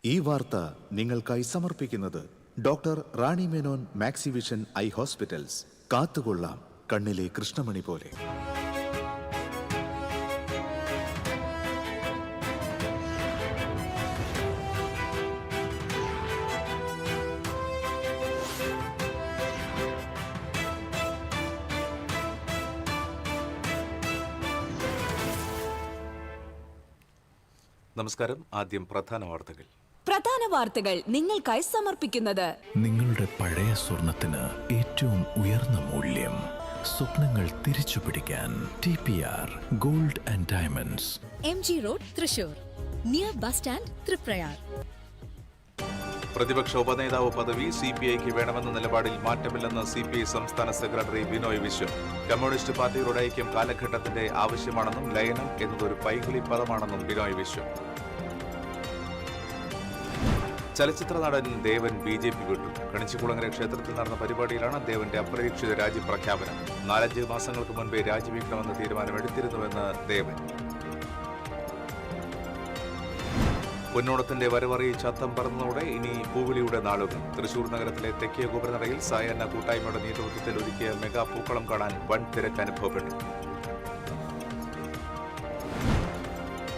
ഈ വാർത്ത നിങ്ങൾക്കായി സമർപ്പിക്കുന്നത് doctor Rani Menon Maxivision I hospitals. കാത്തുകൊള്ളാം കണ്ണിലെ കൃഷ്ണമണി പോലെ. നമസ്കാരം. ആദ്യം പ്രധാന വാർത്തകൾ. നിങ്ങൾക്കായി സമർപ്പിക്കുന്നത് നിങ്ങളുടെ പഴയ സ്വർണത്തിന് ഏറ്റവും ഉയർന്ന മൂല്യം. സ്വപ്നങ്ങൾ തിരിച്ചു പിടിക്കാൻ TPR Gold and Diamonds, MG Road, Thrissur, near bus stand, Triprayar. പ്രതിപക്ഷ ഉപനേതാവ് പദവി CPIക്ക് വേണമെന്ന നിലപാടിൽ മാറ്റമില്ലെന്ന് CPI സംസ്ഥാന സെക്രട്ടറി ബിനോയ് വിശ്വം. കമ്മ്യൂണിസ്റ്റ് പാർട്ടികളുടെ ഐക്യം കാലഘട്ടത്തിന്റെ ആവശ്യമാണെന്നും ലയനം എന്നതൊരു പൈകിളി പദമാണെന്നും ബിനോയ് വിശ്വം. ചലച്ചിത്ര നടൻ ദേവൻ BJP വിട്ടു. കണിച്ചുകുളങ്ങര ക്ഷേത്രത്തിൽ നടന്ന പരിപാടിയിലാണ് ദേവന്റെ അപ്രതീക്ഷിത രാജിപ്രഖ്യാപനം. 4-5 മാസങ്ങൾക്ക് മുൻപേ രാജിവെക്കണമെന്ന തീരുമാനമെടുത്തിരുന്നുവെന്ന് ദേവൻ. പൊന്നോണത്തിന്റെ വരവറിയിച്ച് അത്തം പറന്നതോടെ ഇനി പൂവിളിയുടെ നാളുകൾ. തൃശൂർ നഗരത്തിലെ തെക്കേ ഗോപുരനടയിൽ സായാഹ്ന കൂട്ടായ്മയുടെ നേതൃത്വത്തിൽ ഒരുക്കിയ മെഗാ പൂക്കളം കാണാൻ വൻ തിരക്ക് അനുഭവപ്പെട്ടു.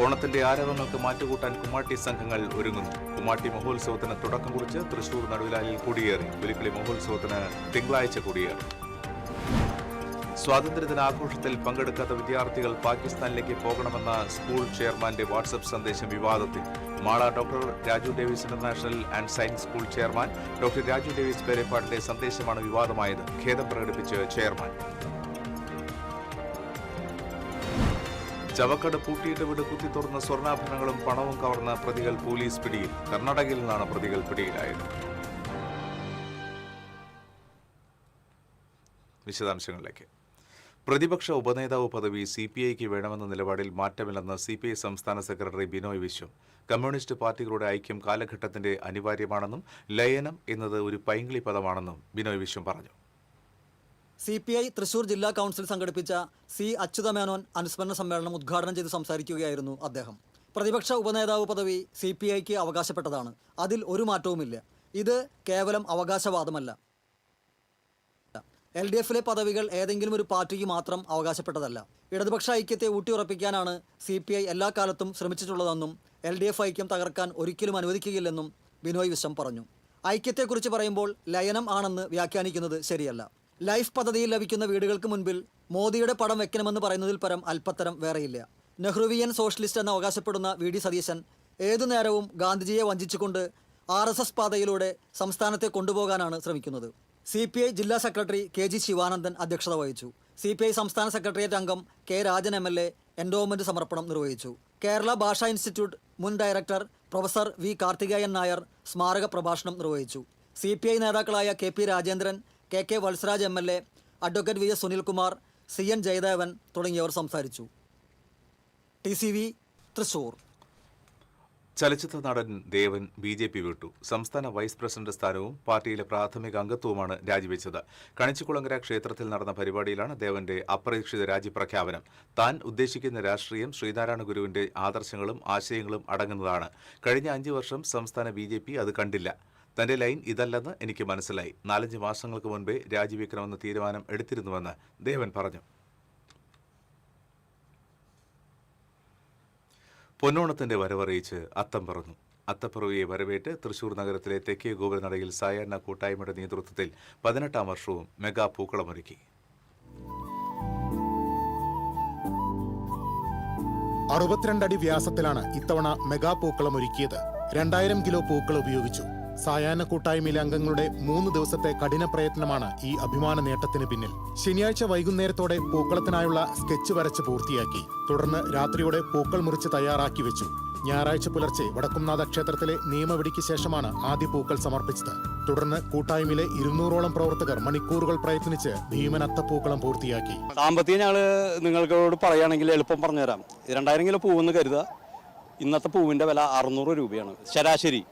ഓണത്തിന്റെ ആരവങ്ങൾക്ക് മാറ്റുകൂട്ടാൻ കുമ്മാട്ടി സംഘങ്ങൾ ഒരുങ്ങുന്നു. കുമ്മാട്ടി മഹോത്സവത്തിന് തുടക്കം കുറിച്ച് തൃശൂർ നടുവിലാലിൽ കൊടിയേറി. പുലിക്കളി മഹോത്സവത്തിന് തിങ്കളാഴ്ച കൊടിയേറി. സ്വാതന്ത്ര്യദിനാഘോഷത്തിൽ പങ്കെടുക്കാത്ത വിദ്യാർത്ഥികൾ പാകിസ്ഥാനിലേക്ക് പോകണമെന്ന സ്കൂൾ ചെയർമാന്റെ വാട്സ്ആപ്പ് സന്ദേശം വിവാദത്തിൽ. Mala doctor Raju Davis international and science school chairman doctor Raju Davis പേരെപ്പാടിന്റെ സന്ദേശമാണ് വിവാദമായത്. ഖേദം പ്രകടിപ്പിച്ച് ചെയർമാൻ. ചവക്കട് പൂട്ടിയിട്ട് വീട് കുത്തി തുറന്ന സ്വർണ്ണാഭരണങ്ങളും പണവും കവർന്ന പ്രതികൾ പോലീസ് പിടിയിൽ. കർണാടകയിൽ നിന്നാണ് പ്രതികൾ പിടിയിലായത്. വിശദാംശങ്ങളിലേക്ക്. പ്രതിപക്ഷ ഉപനേതാവ് പദവി CPIക്ക് വേണമെന്ന നിലപാടിൽ മാറ്റമില്ലെന്ന് CPI സംസ്ഥാന സെക്രട്ടറി ബിനോയ് വിശ്വം. കമ്മ്യൂണിസ്റ്റ് പാർട്ടികളുടെ ഐക്യം കാലഘട്ടത്തിന്റെ അനിവാര്യമാണെന്നും ലയനം എന്നത് ഒരു പൈങ്കിളി പദമാണെന്നും ബിനോയ് വിശ്വം പറഞ്ഞു. CPI തൃശൂർ ജില്ലാ കൗൺസിൽ സംഘടിപ്പിച്ച C. അച്യുതമേനോൻ അനുസ്മരണ സമ്മേളനം ഉദ്ഘാടനം ചെയ്ത് സംസാരിക്കുകയായിരുന്നു അദ്ദേഹം. പ്രതിപക്ഷ ഉപനേതാവ് പദവി CPIക്ക് അവകാശപ്പെട്ടതാണ്. അതിൽ ഒരു മാറ്റവുമില്ല. ഇത് കേവലം അവകാശവാദമല്ല. LDFിലെ പദവികൾ ഏതെങ്കിലും ഒരു പാർട്ടിക്ക് മാത്രം അവകാശപ്പെട്ടതല്ല. ഇടതുപക്ഷ ഐക്യത്തെ ഊട്ടിയുറപ്പിക്കാനാണ് CPI എല്ലാ കാലത്തും ശ്രമിച്ചിട്ടുള്ളതെന്നും LDF ഐക്യം തകർക്കാൻ ഒരിക്കലും അനുവദിക്കുകയില്ലെന്നും ബിനോയ് വിശ്വം പറഞ്ഞു. ഐക്യത്തെക്കുറിച്ച് പറയുമ്പോൾ ലയനം ആണെന്ന് വ്യാഖ്യാനിക്കുന്നത് ശരിയല്ല. ലൈഫ് പദ്ധതിയിൽ ലഭിക്കുന്ന വീടുകൾക്ക് മുൻപിൽ മോദിയുടെ പടം വെക്കണമെന്ന് പറയുന്നതിൽ പരം അല്പത്തരം വേറെയില്ല. നെഹ്റുവിയൻ സോഷ്യലിസ്റ്റ് എന്ന് അവകാശപ്പെടുന്ന VD സതീശൻ ഏതു നേരവും ഗാന്ധിജിയെ വഞ്ചിച്ചുകൊണ്ട് RSS പാതയിലൂടെ സംസ്ഥാനത്തെ കൊണ്ടുപോകാനാണ് ശ്രമിക്കുന്നത്. CPI ജില്ലാ സെക്രട്ടറി KG ശിവാനന്ദൻ അധ്യക്ഷത വഹിച്ചു. CPI സംസ്ഥാന സെക്രട്ടേറിയറ്റ് അംഗം K. രാജൻ MLA എൻഡോവ്മെന്റ് സമർപ്പണം നിർവഹിച്ചു. കേരള ഭാഷാ ഇൻസ്റ്റിറ്റ്യൂട്ട് മുൻ director professor V. Karthikeyan Nair സ്മാരക പ്രഭാഷണം നിർവഹിച്ചു. CPI നേതാക്കളായ KP Rajendran, KK Valsaraj MLA, advocate VS Sunilkumar, CN Jayadevan തുടങ്ങിയവർ സംസാരിച്ചു. TCV തൃശൂർ. ചലച്ചിത്ര നടൻ ദേവൻ BJP വിട്ടു. സംസ്ഥാന വൈസ് പ്രസിഡന്റ് സ്ഥാനവും പാർട്ടിയിലെ പ്രാഥമിക അംഗത്വവുമാണ് രാജിവെച്ചത്. കണിച്ചുകുളങ്ങര ക്ഷേത്രത്തിൽ നടന്ന പരിപാടിയിലാണ് ദേവന്റെ അപ്രതീക്ഷിത രാജിപ്രഖ്യാപനം. താൻ ഉദ്ദേശിക്കുന്ന രാഷ്ട്രീയം ശ്രീനാരായണ ഗുരുവിന്റെ ആദർശങ്ങളും ആശയങ്ങളും അടങ്ങുന്നതാണ്. കഴിഞ്ഞ 5 വർഷം സംസ്ഥാന BJP അത് കണ്ടില്ല. തന്റെ ലൈൻ ഇതല്ലെന്ന് എനിക്ക് മനസ്സിലായി. 4-5 മാസങ്ങൾക്ക് മുൻപേ രാജിവെക്കണമെന്ന തീരുമാനം എടുത്തിരുന്നുവെന്ന് ദേവൻ പറഞ്ഞു. പൊന്നോണത്തിന്റെ വരവറിയിച്ച് അത്തം പറന്നു. അത്തപ്പിറവിയെ വരവേറ്റ് തൃശൂർ നഗരത്തിലെ തെക്കേ ഗോപുരനടയിൽ സായാഹ്ന കൂട്ടായ്മയുടെ നേതൃത്വത്തിൽ 18ാം വർഷവും മെഗാ പൂക്കളമൊരുക്കി. 62 അടി വ്യാസത്തിലാണ് ഇത്തവണ മെഗാ പൂക്കളം ഒരുക്കിയത്. 2000 കിലോ പൂക്കൾ ഉപയോഗിച്ചു. സായാഹ്ന കൂട്ടായ്മയിലെ അംഗങ്ങളുടെ 3 ദിവസത്തെ കഠിന പ്രയത്നമാണ് ഈ അഭിമാന നേട്ടത്തിന് പിന്നിൽ. ശനിയാഴ്ച വൈകുന്നേരത്തോടെ പൂക്കളത്തിനായുള്ള സ്കെച്ച് വരച്ച് പൂർത്തിയാക്കി. തുടർന്ന് രാത്രിയോടെ പൂക്കൾ മുറിച്ച് തയ്യാറാക്കി വെച്ചു. ഞായറാഴ്ച പുലർച്ചെ വടക്കുംനാഥ ക്ഷേത്രത്തിലെ നിയമവിധിക്ക് ശേഷമാണ് ആദ്യ പൂക്കൾ സമർപ്പിച്ചത്. തുടർന്ന് കൂട്ടായ്മയിലെ 200ഓളം പ്രവർത്തകർ മണിക്കൂറുകൾ പ്രയത്നിച്ച് ഭീമൻ അത്തപ്പൂക്കളം പൂർത്തിയാക്കി. സാമ്പത്തികം ഞങ്ങൾ നിങ്ങളോട് പറയുകയാണെങ്കിൽ എളുപ്പം പറഞ്ഞുതരാം. 2000 കിലോ പൂവെന്ന് കരുതുക. ഇന്നത്തെ പൂവിന്റെ വില 600 രൂപയാണ് ശരാശരി.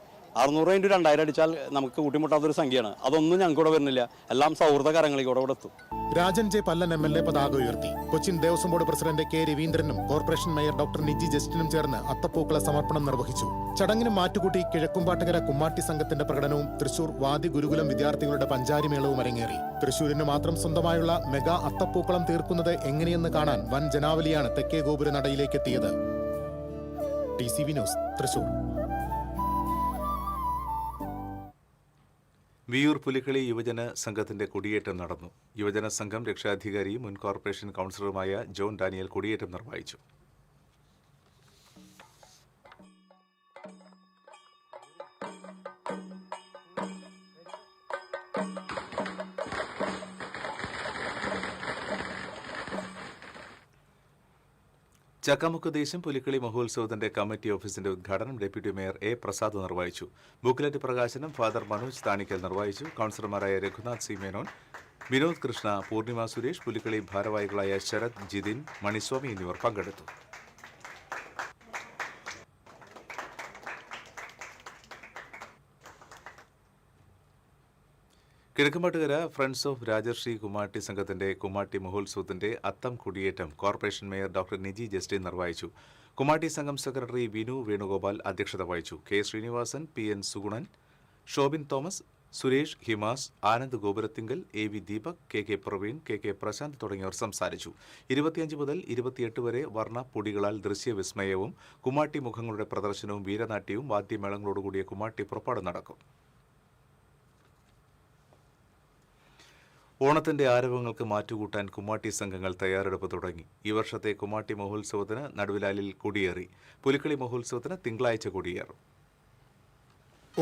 600 × 2000 അടിച്ചാൽ നമുക്ക് കൂട്ടിമുട്ടാത്തൊരു സംഖ്യയാണ്. അതൊന്നും ഞങ്ങൾക്ക് ഇവിടെ വരുന്നില്ല. എല്ലാം സൗഹൃദ കരങ്ങളിലൂടെ ഇവിടെ എത്തും. രാജൻ ജെ പല്ലൻ MLA പതാക ഉയർത്തി. Cochin Devaswom board president K. രവീന്ദ്രനും കോർപ്പറേഷൻ മേയർ ഡോക്ടർ നിജി ജസ്റ്റിനും ചേർന്ന് അത്തപ്പൂക്കള സമർപ്പണം നിർവഹിച്ചു. ചടങ്ങിന് മാറ്റുകൂട്ടി കിഴക്കുംപാട്ടുകര കുമ്മാട്ടി സംഘത്തിന്റെ പ്രകടനവും തൃശൂർ വാദി ഗുരുകുലം വിദ്യാർത്ഥികളുടെ പഞ്ചാരിമേളവും അരങ്ങേറി. തൃശൂരിന് മാത്രം സ്വന്തമായുള്ള മെഗാ അത്തപ്പൂക്കളം തീർക്കുന്നത് എങ്ങനെയെന്ന് കാണാൻ വൻ ജനാവലിയാണ് തെക്കേ ഗോപുര നടയിലേക്ക് എത്തിയത്. TCV news, Thrissur. വിയൂർ പുലിക്കളി യുവജന സംഘത്തിന്റെ കൊടിയേറ്റം നടന്നു. യുവജന സംഘം രക്ഷാധികാരിയും മുൻ കോർപ്പറേഷൻ കൗൺസിലറുമായ ജോൺ ഡാനിയൽ കൊടിയേറ്റം നിർവഹിച്ചു. ചക്കാമുക്ക് ദേശം പുലിക്കളി മഹോത്സവത്തിന്റെ കമ്മിറ്റി ഓഫീസിന്റെ ഉദ്ഘാടനം ഡെപ്യൂട്ടി മേയർ A. പ്രസാദ് നിർവഹിച്ചു. ബുക്ക്ലെറ്റ് പ്രകാശനം ഫാദർ മനോജ് താണിക്കൽ നിർവഹിച്ചു. കൗൺസിലർമാരായ രഘുനാഥ് C. മേനോൻ, വിനോദ് കൃഷ്ണ, പൂർണിമ സുരേഷ്, പുലിക്കളി ഭാരവാഹികളായ ശരത്, ജിതിൻ, മണിസ്വാമി എന്നിവർ പങ്കെടുത്തു. കിഴക്കുംപാട്ടുകര ഫ്രണ്ട്സ് ഓഫ് രാജർഷി കുമ്മാട്ടി സംഘത്തിന്റെ കുമ്മാട്ടി മഹോത്സവത്തിന്റെ അത്തം കൊടിയേറ്റം corporation mayor doctor Niji Justin നിർവഹിച്ചു. കുമ്മാട്ടി സംഘം സെക്രട്ടറി വിനു വേണുഗോപാൽ അധ്യക്ഷത വഹിച്ചു. K. Sreenivasan, PN Sugunan, Shobin Thomas, Suresh, Himas, Anand Gopurathinkal, AV Deepak, KK Praveen, KK Prashanth തുടങ്ങിയവർ സംസാരിച്ചു. 25 മുതൽ 28 വരെ വർണ്ണ പൊടികളാൽ ദൃശ്യവിസ്മയവും കുമ്മാട്ടി മുഖങ്ങളുടെ പ്രദർശനവും വീരനാട്യവും വാദ്യമേളങ്ങളോടുകൂടിയ കുമ്മാട്ടി പുറപ്പാട് നടക്കും. ഓണത്തിന്റെ ആരവങ്ങൾക്ക് മാറ്റുകൂട്ടാൻ കുമ്മാട്ടി സംഘങ്ങൾ തയ്യാറെടുപ്പ് തുടങ്ങി. ഈ വർഷത്തെ കുമ്മാട്ടി മഹോത്സവത്തിന് നടുവിലാലിൽ കൊടിയേറി. പുലിക്കളി മഹോത്സവത്തിന് തിങ്കളാഴ്ച കൊടിയേറും.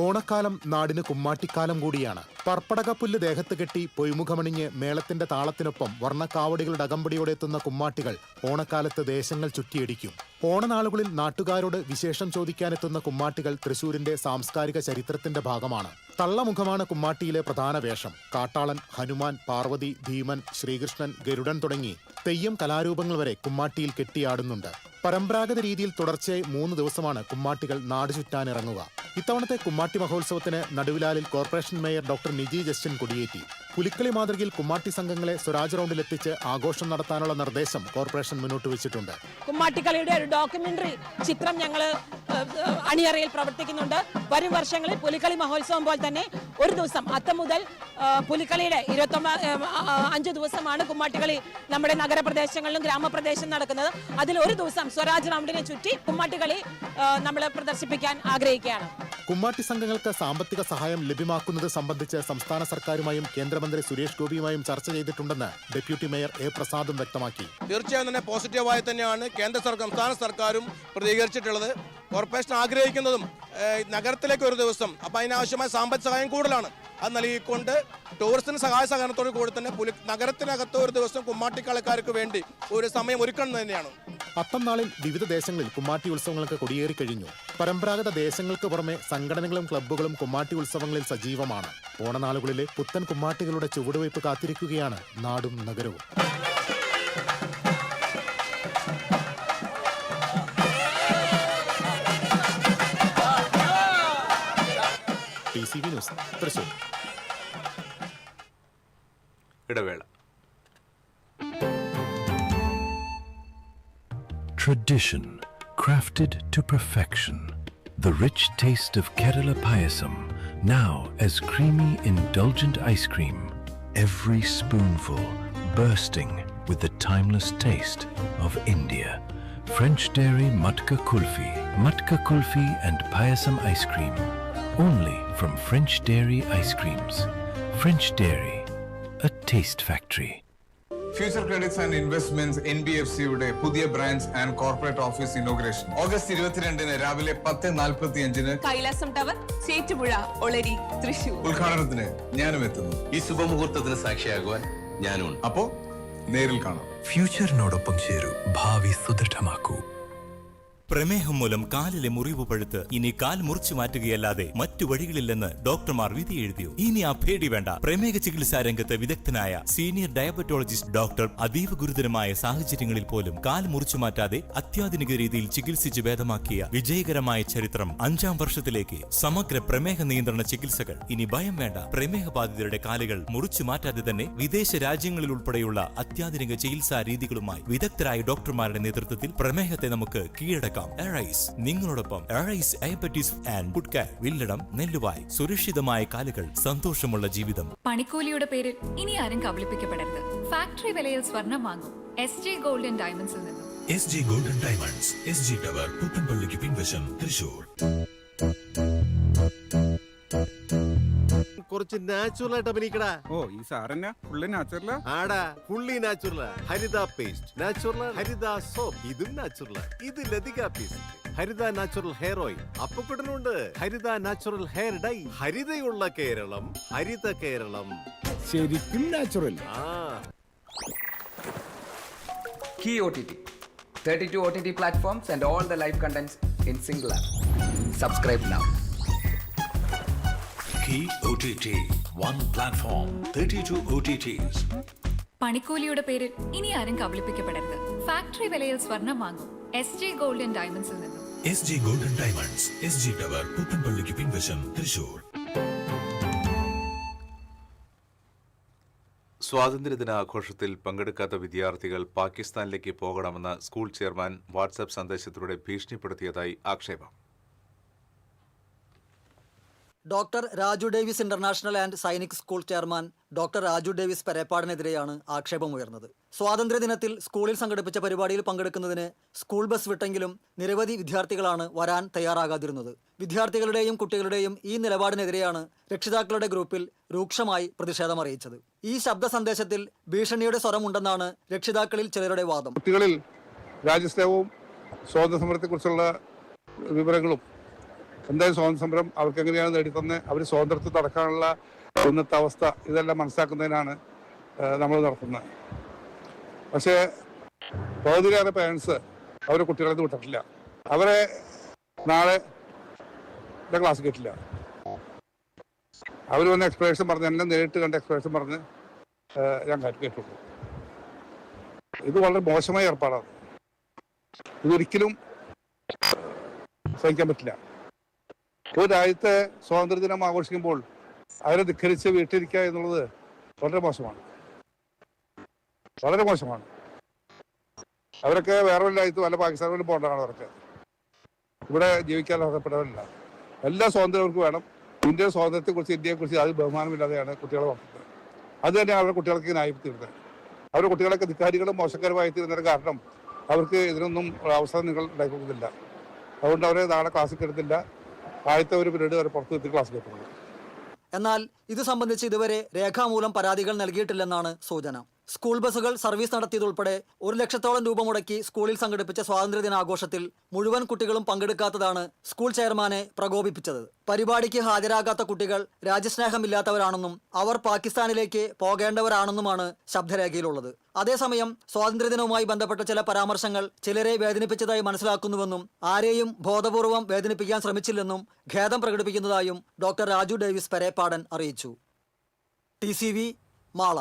ഓണക്കാലം നാടിന് കുമ്മാട്ടിക്കാലം കൂടിയാണ്. പർപ്പടകപ്പുല്ല് ദേഹത്ത് കെട്ടി പൊയ്മുഖമണിഞ്ഞ് മേളത്തിന്റെ താളത്തിനൊപ്പം വർണ്ണക്കാവടികളുടെ അകമ്പടിയോടെ എത്തുന്ന കുമ്മാട്ടികൾ ഓണക്കാലത്ത് ദേശങ്ങൾ ചുറ്റിയടിക്കും. ഓണനാളുകളിൽ നാട്ടുകാരോട് വിശേഷം ചോദിക്കാനെത്തുന്ന കുമ്മാട്ടികൾ തൃശൂരിന്റെ സാംസ്കാരിക ചരിത്രത്തിന്റെ ഭാഗമാണ്. തള്ളമുഖമാണ് കുമ്മാട്ടിയിലെ പ്രധാന വേഷം. കാട്ടാളൻ, ഹനുമാൻ, പാർവതി, ഭീമൻ, ശ്രീകൃഷ്ണൻ, ഗരുഡൻ തുടങ്ങി തെയ്യം കലാരൂപങ്ങൾ വരെ കുമ്മാട്ടിയിൽ കെട്ടിയാടുന്നുണ്ട്. പരമ്പരാഗത രീതിയിൽ തുടർച്ചയായി 3 ദിവസമാണ് കുമ്മാട്ടികൾ നാട് ചുറ്റാനിറങ്ങുക. ഇത്തവണത്തെ കുമ്മാട്ടി മഹോത്സവത്തിന് നടുവിലാലിൽ corporation mayor doctor Niji Justin കൊടിയേറ്റി. പുലിക്കളി മാതൃകയിൽ കുമ്മാട്ടി സംഘങ്ങളെ സ്വരാജ് റൗണ്ടിലെത്തിച്ച് ആഘോഷം നടത്താനുള്ള നിർദ്ദേശം കോർപ്പറേഷൻ മുന്നോട്ട് വെച്ചിട്ടുണ്ട്. കുമ്മാട്ടിക്കളിയുടെ ഒരു ഡോക്യുമെന്ററി ചിത്രം ഞങ്ങൾ അണിയറയിൽ പ്രവർത്തിക്കുന്നുണ്ട്. വരും വർഷങ്ങളിൽ പുലിക്കളി മഹോത്സവം പോലെ തന്നെ ഒരു ദിവസം അത്തം മുതൽ പുലിക്കളിയുടെ 25 ദിവസമാണ് കുമ്മാട്ടിക്കളി നമ്മുടെ നഗരപ്രദേശങ്ങളിലും ഗ്രാമപ്രദേശം നടക്കുന്നത്. അതിൽ ഒരു ദിവസം സ്വരാജ് റൗണ്ടിനെ ചുറ്റി കുമ്മാട്ടിക്കളി നമ്മൾ പ്രദർശിപ്പിക്കാൻ ആഗ്രഹിക്കുകയാണ്. കുമ്മാട്ടി സംഘങ്ങൾക്ക് സാമ്പത്തിക സഹായം ലഭ്യമാക്കുന്നത് സംബന്ധിച്ച് സംസ്ഥാന സർക്കാരുമായും കേന്ദ്രമന്ത്രി സുരേഷ് ഗോപിയുമായും ചർച്ച ചെയ്തിട്ടുണ്ടെന്ന് ഡെപ്യൂട്ടി മേയർ A. പ്രസാദും വ്യക്തമാക്കി. തീർച്ചയായും തന്നെ പോസിറ്റീവായി തന്നെയാണ് സംസ്ഥാന സർക്കാരും പ്രതികരിച്ചിട്ടുള്ളത്. കോർപ്പറേഷൻ ആഗ്രഹിക്കുന്നതും നഗരത്തിലേക്ക് ഒരു ദിവസം, അപ്പം അതിനാവശ്യമായ സാമ്പത്തിക സഹായം കൂടുതലാണ്. അത് നൽകിക്കൊണ്ട് ടൂറിസ്റ്റിന് സഹായ സഹകരണത്തോട് കൂടി തന്നെ നഗരത്തിനകത്ത് ഒരു ദിവസം കുമ്മാട്ടിക്കളിക്കാർക്ക് വേണ്ടി ഒരു സമയം ഒരുക്കണം തന്നെയാണ്. അത്തം നാളിൽ വിവിധ ദേശങ്ങളിൽ കുമ്മാട്ടി ഉത്സവങ്ങൾക്ക് കൊടിയേറി കഴിഞ്ഞു. പരമ്പരാഗത ദേശങ്ങൾക്ക് പുറമെ സംഘടനകളും ക്ലബ്ബുകളും കുമ്മാട്ടി ഉത്സവങ്ങളിൽ സജീവമാണ്. ഓണനാളുകളിലെ പുത്തൻ കുമ്മാട്ടികളുടെ ചുവടുവയ്പ് കാത്തിരിക്കുകയാണ് നാടും നഗരവും. TCV news, Thrissur. ഇടവേള. Tradition crafted to perfection. The rich taste of Kerala Payasam, now as creamy, indulgent ice cream. Every spoonful bursting with the timeless taste of India. French Dairy Matka Kulfi. Matka Kulfi and Payasam ice cream. Only from French Dairy Ice Creams. French Dairy, a taste factory. Future credits and investments NBFCയുടെ പുതിയ branch and corporate office inauguration August 22-ന് രാവിലെ 10:45 Kailasam tower, Chettupuzha, Olari, Thrissur. ഉദ്ഘാടനത്തിന് ഞാനും എത്തുന്നു. ഈ ശുഭമുഹൂർത്തത്തിന് സാക്ഷിയാകുവാൻ ഞാനും. അപ്പോ നേരിൽ കാണാം. ഫ്യൂച്ചറിനോടൊപ്പം ചേരൂ, ഭാവി സുദൃഢമാക്കൂ. പ്രമേഹം മൂലം കാലിലെ മുറിവ് പഴുത്ത് ഇനി കാൽ മുറിച്ചു മാറ്റുകയല്ലാതെ മറ്റു വഴികളില്ലെന്ന് ഡോക്ടർമാർ വിധി എഴുതിയോ? ഇനി ആ പേടി വേണ്ട. പ്രമേഹ ചികിത്സാ രംഗത്ത് വിദഗ്ധനായ സീനിയർ ഡയബറ്റോളജിസ്റ്റ് ഡോക്ടർ അതീവ ഗുരുതരമായ സാഹചര്യങ്ങളിൽ പോലും കാൽ മുറിച്ചു മാറ്റാതെ അത്യാധുനിക രീതിയിൽ ചികിത്സിച്ച് ഭേദമാക്കിയ വിജയകരമായ ചരിത്രം 5ാം വർഷത്തിലേക്ക്. സമഗ്ര പ്രമേഹ നിയന്ത്രണ ചികിത്സകൾ. ഇനി ഭയം വേണ്ട. പ്രമേഹ ബാധിതരുടെ കാലുകൾ മുറിച്ചു മാറ്റാതെ തന്നെ വിദേശ രാജ്യങ്ങളിൽ ഉൾപ്പെടെയുള്ള അത്യാധുനിക ചികിത്സാ രീതികളുമായി വിദഗ്ധരായ ഡോക്ടർമാരുടെ നേതൃത്വത്തിൽ പ്രമേഹത്തെ നമുക്ക് കീഴടക്കാം. എറൈസ് നിങ്ങളോടൊപ്പം. Arise Diabetes and Food Care, Villadam, Nelluvayi. സുരക്ഷിതമായ കാലുകൾ, സന്തോഷമുള്ള ജീവിതം. പണിക്കൂലിയുടെ പേരിൽ ഇനി ആരും കബളിപ്പിക്കപ്പെടരുത്. ഫാക്ടറി വിലയിൽ സ്വർണം വാങ്ങും SJ ഗോൾഡ് ആൻഡ് ഡയമണ്ട്സിൽ നിന്നും. SJ Gold and Diamonds, SG Tower, പുത്തൻപള്ളിക്ക് പിൻവശം, തൃശൂർ. കുറച്ച് നാച്ചുറൽ ആയിട്ട് അഭിനയിക്കടാ. ഓ ഈ സാറന്നെ ഫുള്ള് നാച്ചുറലാ? ആടാ ഫുള്ളി നാച്ചുറലാ. ഹരിത പേസ്റ്റ് നാച്ചുറൽ, ഹരിത സോപ്പ് ഇതും നാച്ചുറൽ, ഇത് ലതിക പേസ്റ്റ്, ഹരിത നാച്ചുറൽ ഹെയർ ഓയിൽ അപ്പക്കുട്ടനുണ്ട്, ഹരിത natural hair dye. ഹരിതയുള്ള Keralam, Haritha Keralam, ശരിക്കും natural. Key OTT, 32 OTT platforms and all the live contents in single app. Subscribe now. Key OTT, one platform, 32 OTTs. പണിക്കൂലിയുടെ പേരിൽ ഇനി ആരും കബളിപ്പിക്കപ്പെടരുത്. Factory വിലയിൽ സ്വർണം വാങ്ങും SJ gold and ഡയമണ്ട്സിൽ നിന്നും. SJ Gold and Diamonds, SG Tower, പുത്തൻപള്ളിക്ക് പിൻവശം, തൃശൂർ. സ്വാതന്ത്ര്യദിനാഘോഷത്തിൽ പങ്കെടുക്കാത്ത വിദ്യാർത്ഥികൾ പാകിസ്ഥാനിലേക്ക് പോകണമെന്ന് സ്കൂൾ ചെയർമാൻ വാട്സാപ്പ് സന്ദേശത്തിലൂടെ ഭീഷണിപ്പെടുത്തിയതായി ആക്ഷേപം. Doctor Raju Davis international and Sainik school chairman doctor Raju Davis പെരേപ്പാടിനെതിരെയാണ് ആക്ഷേപമുയർന്നത്. സ്വാതന്ത്ര്യദിനത്തിൽ സ്കൂളിൽ സംഘടിപ്പിച്ച പരിപാടിയിൽ പങ്കെടുക്കുന്നതിന് സ്കൂൾ ബസ് വിട്ടെങ്കിലും നിരവധി വിദ്യാർത്ഥികളാണ് വരാൻ തയ്യാറാകാതിരുന്നത്. വിദ്യാർത്ഥികളുടെയും കുട്ടികളുടെയും ഈ നിലപാടിനെതിരെയാണ് രക്ഷിതാക്കളുടെ ഗ്രൂപ്പിൽ രൂക്ഷമായി പ്രതിഷേധമറിയിച്ചത്. ഈ ശബ്ദ സന്ദേശത്തിൽ ഭീഷണിയുടെ സ്വരമുണ്ടെന്നാണ് രക്ഷിതാക്കളിൽ ചിലരുടെ വാദം. കുട്ടികളിൽ രാജ്യസ്നേഹവും സ്വാതന്ത്ര്യ സമരത്തെക്കുറിച്ചുള്ള വിവരങ്ങളും എന്തായാലും സ്വാതന്ത്ര്യ സമരം അവർക്ക് എങ്ങനെയാണ് നേടിത്തന്നെ അവർ സ്വാതന്ത്ര്യത്തിൽ നടക്കാനുള്ള ഇന്നത്തെ അവസ്ഥ ഇതെല്ലാം മനസ്സിലാക്കുന്നതിനാണ് നമ്മൾ നടത്തുന്നത്. പക്ഷേ പകുതിയിലേറെ പേരൻസ് അവരെ കുട്ടികളെ വിട്ടിട്ടില്ല. അവരെ നാളെ ക്ലാസ് കേട്ടില്ല. അവർ വന്ന എക്സ്പ്ലനേഷൻ പറഞ്ഞ് എന്നെ നേരിട്ട് കണ്ട എക്സ്പ്ലനേഷൻ പറഞ്ഞ് ഞാൻ കേട്ടുള്ളൂ. ഇത് വളരെ മോശമായ ഏർപ്പാടാണ്. ഇതൊരിക്കലും സഹിക്കാൻ പറ്റില്ല. ഒരു രാജ്യത്തെ സ്വാതന്ത്ര്യദിനം ആഘോഷിക്കുമ്പോൾ അവരെ ധിക്കരിച്ച് വീട്ടിലിരിക്കുക എന്നുള്ളത് വളരെ മോശമാണ്, വളരെ മോശമാണ്. അവരൊക്കെ വേറെ വല്ല രാജ്യത്ത് വല്ല പാകിസ്ഥാനിലും പോകേണ്ടതാണ്. അവർക്ക് ഇവിടെ ജീവിക്കാൻ അർഹതപ്പെട്ടവരല്ല. എല്ലാ സ്വാതന്ത്ര്യവും വേണം. ഇന്ത്യയുടെ സ്വാതന്ത്ര്യത്തെക്കുറിച്ച്, ഇന്ത്യയെക്കുറിച്ച് അത് ബഹുമാനമില്ലാതെയാണ് കുട്ടികളെ വളർത്തുന്നത്. അത് തന്നെയാണ് അവരുടെ കുട്ടികൾക്ക് ന്യായപ്പെടുത്തിയിരുന്നത്. അവരുടെ കുട്ടികളൊക്കെ ധിക്കാരികളും മോശക്കാരുമായി തീരുന്നതിന് കാരണം അവർക്ക് ഇതിനൊന്നും അവസരം നിങ്ങൾ ഉണ്ടാക്കുന്നില്ല. അതുകൊണ്ട് അവരെ നാളെ ക്ലാസ്സിൽ കയറുന്നില്ല. ആദ്യത്തെ ഒരു പീരീഡ് വരെ പുറത്ത് നിർത്തി ക്ലാസ് കേൾക്കുന്നത്. എന്നാൽ ഇത് സംബന്ധിച്ച് ഇതുവരെ രേഖാമൂലം പരാതികൾ നൽകിയിട്ടില്ലെന്നാണ് സൂചന. സ്കൂൾ ബസ്സുകൾ സർവീസ് നടത്തിയതുൾപ്പെടെ 1 ലക്ഷത്തോളം രൂപ മുടക്കി സ്കൂളിൽ സംഘടിപ്പിച്ച സ്വാതന്ത്ര്യദിനാഘോഷത്തിൽ മുഴുവൻ കുട്ടികളും പങ്കെടുക്കാത്തതാണ് സ്കൂൾ ചെയർമാനെ പ്രകോപിപ്പിച്ചത്. പരിപാടിക്ക് ഹാജരാകാത്ത കുട്ടികൾ രാജ്യസ്നേഹമില്ലാത്തവരാണെന്നും അവർ പാകിസ്ഥാനിലേക്ക് പോകേണ്ടവരാണെന്നുമാണ് ശബ്ദരേഖയിലുള്ളത്. അതേസമയം സ്വാതന്ത്ര്യദിനവുമായി ബന്ധപ്പെട്ട ചില പരാമർശങ്ങൾ ചിലരെ വേദനിപ്പിച്ചതായി മനസ്സിലാക്കുന്നുവെന്നും ആരെയും ബോധപൂർവം വേദനിപ്പിക്കാൻ ശ്രമിച്ചില്ലെന്നും ഖേദം പ്രകടിപ്പിക്കുന്നതായും ഡോക്ടർ രാജു ഡേവിസ് പെരേപ്പാടൻ അറിയിച്ചു. TCV മാള.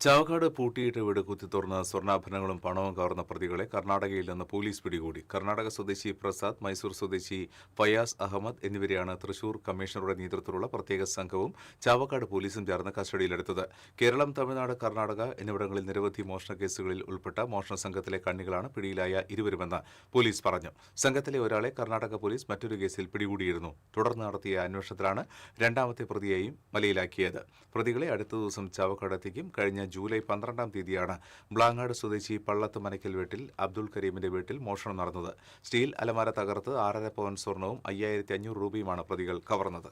ചാവക്കാട് പൂട്ടിയിട്ട് വീട് കുത്തിത്തുറന്ന് സ്വർണ്ണാഭരണങ്ങളും പണവും കവർന്ന പ്രതികളെ കർണാടകയിൽ നിന്ന് പോലീസ് പിടികൂടി. കർണാടക സ്വദേശി പ്രസാദ്, മൈസൂർ സ്വദേശി ഫയാസ് അഹമ്മദ് എന്നിവരെയാണ് തൃശൂർ കമ്മീഷണറുടെ നേതൃത്വത്തിലുള്ള പ്രത്യേക സംഘവും ചാവക്കാട് പോലീസും ചേർന്ന് കസ്റ്റഡിയിലെടുത്തത്. കേരളം, തമിഴ്നാട്, കർണാടക എന്നിവിടങ്ങളിൽ നിരവധി മോഷണ കേസുകളിൽ ഉൾപ്പെട്ട മോഷണ സംഘത്തിലെ കണ്ണികളാണ് പിടിയിലായ ഇരുവരുമെന്ന് പോലീസ് പറഞ്ഞു. സംഘത്തിലെ ഒരാളെ കർണാടക പോലീസ് മറ്റൊരു കേസിൽ പിടികൂടിയിരുന്നു. തുടർന്ന് നടത്തിയ അന്വേഷണത്തിലാണ് രണ്ടാമത്തെ പ്രതിയെയും വലയിലാക്കിയത്. പ്രതികളെ അടുത്ത ദിവസം ചാവക്കാട് എത്തിക്കും. കഴിഞ്ഞ ജൂലൈ 12-ാം തീയതിയാണ് ബ്ലാങ്ങാട് സ്വദേശി പള്ളത്ത് മനക്കൽ വീട്ടിൽ അബ്ദുൾ കരീമിന്റെ വീട്ടിൽ മോഷണം നടന്നത്. സ്റ്റീൽ അലമാര തകർത്ത് 6.5 പവൻ സ്വർണവും 5500 രൂപയുമാണ് പ്രതികൾ കവർന്നത്.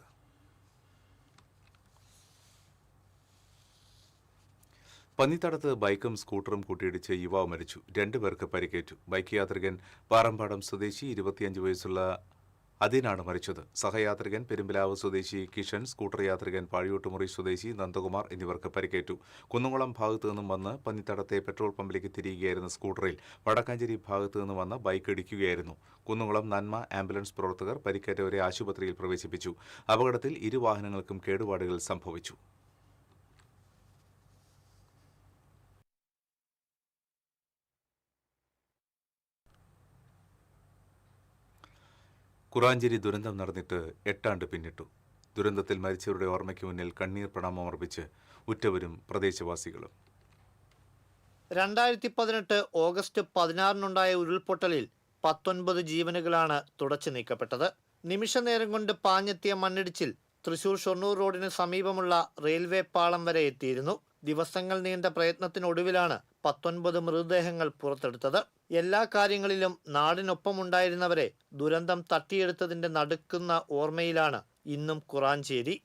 പന്നിത്തടത്ത് ബൈക്കും സ്കൂട്ടറും കൂട്ടിയിടിച്ച് യുവാവ് മരിച്ചു. 2 പേർക്ക് പരിക്കേറ്റു. ബൈക്ക് യാത്രികൻ പാറമ്പാടം സ്വദേശി 25 വയസ്സുള്ള അതിനാണ് മരിച്ചത്. സഹയാത്രികൻ പെരുമ്പിലാവ് സ്വദേശി കിഷൻ, സ്കൂട്ടർ യാത്രികൻ പാഴിയോട്ടുമുറി സ്വദേശി നന്ദകുമാർ എന്നിവർക്ക് പരിക്കേറ്റു. കുന്നംകുളം ഭാഗത്തു നിന്നും വന്ന് പന്നിത്തടത്തെ പെട്രോൾ പമ്പിലേക്ക് തിരിയുകയായിരുന്ന സ്കൂട്ടറിൽ വടക്കാഞ്ചേരി ഭാഗത്തു നിന്ന് വന്ന് ബൈക്ക് ഇടിക്കുകയായിരുന്നു. കുന്നംകുളം നന്മ ആംബുലൻസ് പ്രവർത്തകർ പരിക്കേറ്റവരെ ആശുപത്രിയിൽ പ്രവേശിപ്പിച്ചു. അപകടത്തിൽ ഇരു വാഹനങ്ങൾക്കും കേടുപാടുകൾ സംഭവിച്ചു. കുറാഞ്ചേരി ദുരന്തം നടന്നിട്ട് 8 ആണ്ട് പിന്നിട്ടു. ദുരന്തത്തിൽ മരിച്ചവരുടെ ഓർമ്മയ്ക്ക് മുന്നിൽ കണ്ണീർ പ്രണാമമർപ്പിച്ച് ഉറ്റവരും പ്രദേശവാസികളും. 2018 ഓഗസ്റ്റ് 16-നുണ്ടായ ഉരുൾപൊട്ടലിൽ 19 ജീവനുകളാണ് തുടച്ചു നീക്കപ്പെട്ടത്. നിമിഷനേരം കൊണ്ട് പാഞ്ഞെത്തിയ മണ്ണിടിച്ചിൽ തൃശൂർ ഷൊർണൂർ റോഡിന് സമീപമുള്ള റെയിൽവേ പാളം വരെ എത്തിയിരുന്നു. ദിവസങ്ങൾ നീണ്ട പ്രയത്നത്തിനൊടുവിലാണ് 19 മൃതദേഹങ്ങൾ പുറത്തെടുത്തത്. എല്ലാ കാര്യങ്ങളിലും നാടിനൊപ്പമുണ്ടായിരുന്നവരെ ദുരന്തം തട്ടിയെടുത്തതിന്റെ നടുക്കുന്ന ഓർമ്മയിലാണ് ഇന്നും കുറാഞ്ചേരി.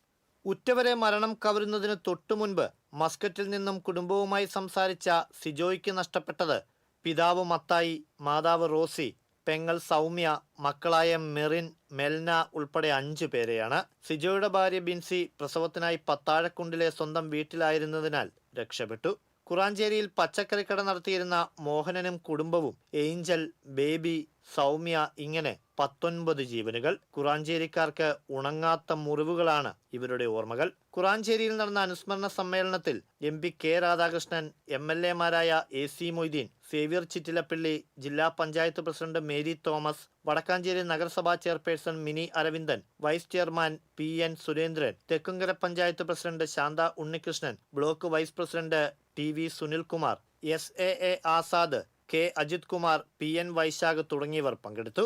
ഉറ്റവരെ മരണം കവരുന്നതിന് തൊട്ടുമുൻപ് മസ്കറ്റിൽ നിന്നും കുടുംബവുമായി സംസാരിച്ച സിജോയ്ക്ക് നഷ്ടപ്പെട്ടത് പിതാവ് മത്തായി, മാതാവ് റോസി, പെങ്ങൾ സൗമ്യ, മക്കളായ മെറിൻ, മെൽന ഉൾപ്പെടെ 5 പേരെയാണ്. സിജോയുടെ ഭാര്യ ബിൻസി പ്രസവത്തിനായി പത്താഴക്കുണ്ടിലെ സ്വന്തം വീട്ടിലായിരുന്നതിനാൽ രക്ഷപ്പെട്ടു. കുറാഞ്ചേരിയിൽ പച്ചക്കറിക്കട നടത്തിയിരുന്ന മോഹനനും കുടുംബവും, ഏഞ്ചൽ, ബേബി, സൗമ്യ, ഇങ്ങനെ 19 ജീവനുകൾ. കുറാഞ്ചേരിക്കാർക്ക് ഉണങ്ങാത്ത മുറിവുകളാണ് ഇവരുടെ ഓർമ്മകൾ. കുറാഞ്ചേരിയിൽ നടന്ന അനുസ്മരണ സമ്മേളനത്തിൽ MP കെ രാധാകൃഷ്ണൻ, MLA മാരായ AC മൊയ്തീൻ, സേവ്യർ ചിറ്റിലപ്പള്ളി, ജില്ലാ panchayat president Mary Thomas, Wadakkanchery നഗരസഭാ chairperson Mini Aravindan, vice chairman PN Surendran, Thekkumkara panchayat president Shantha Unnikrishnan, block vice president TV Sunilkumar, SAA Azad, K Ajith Kumar, PN Vaishakh തുടങ്ങിയവർ പങ്കെടുത്തു.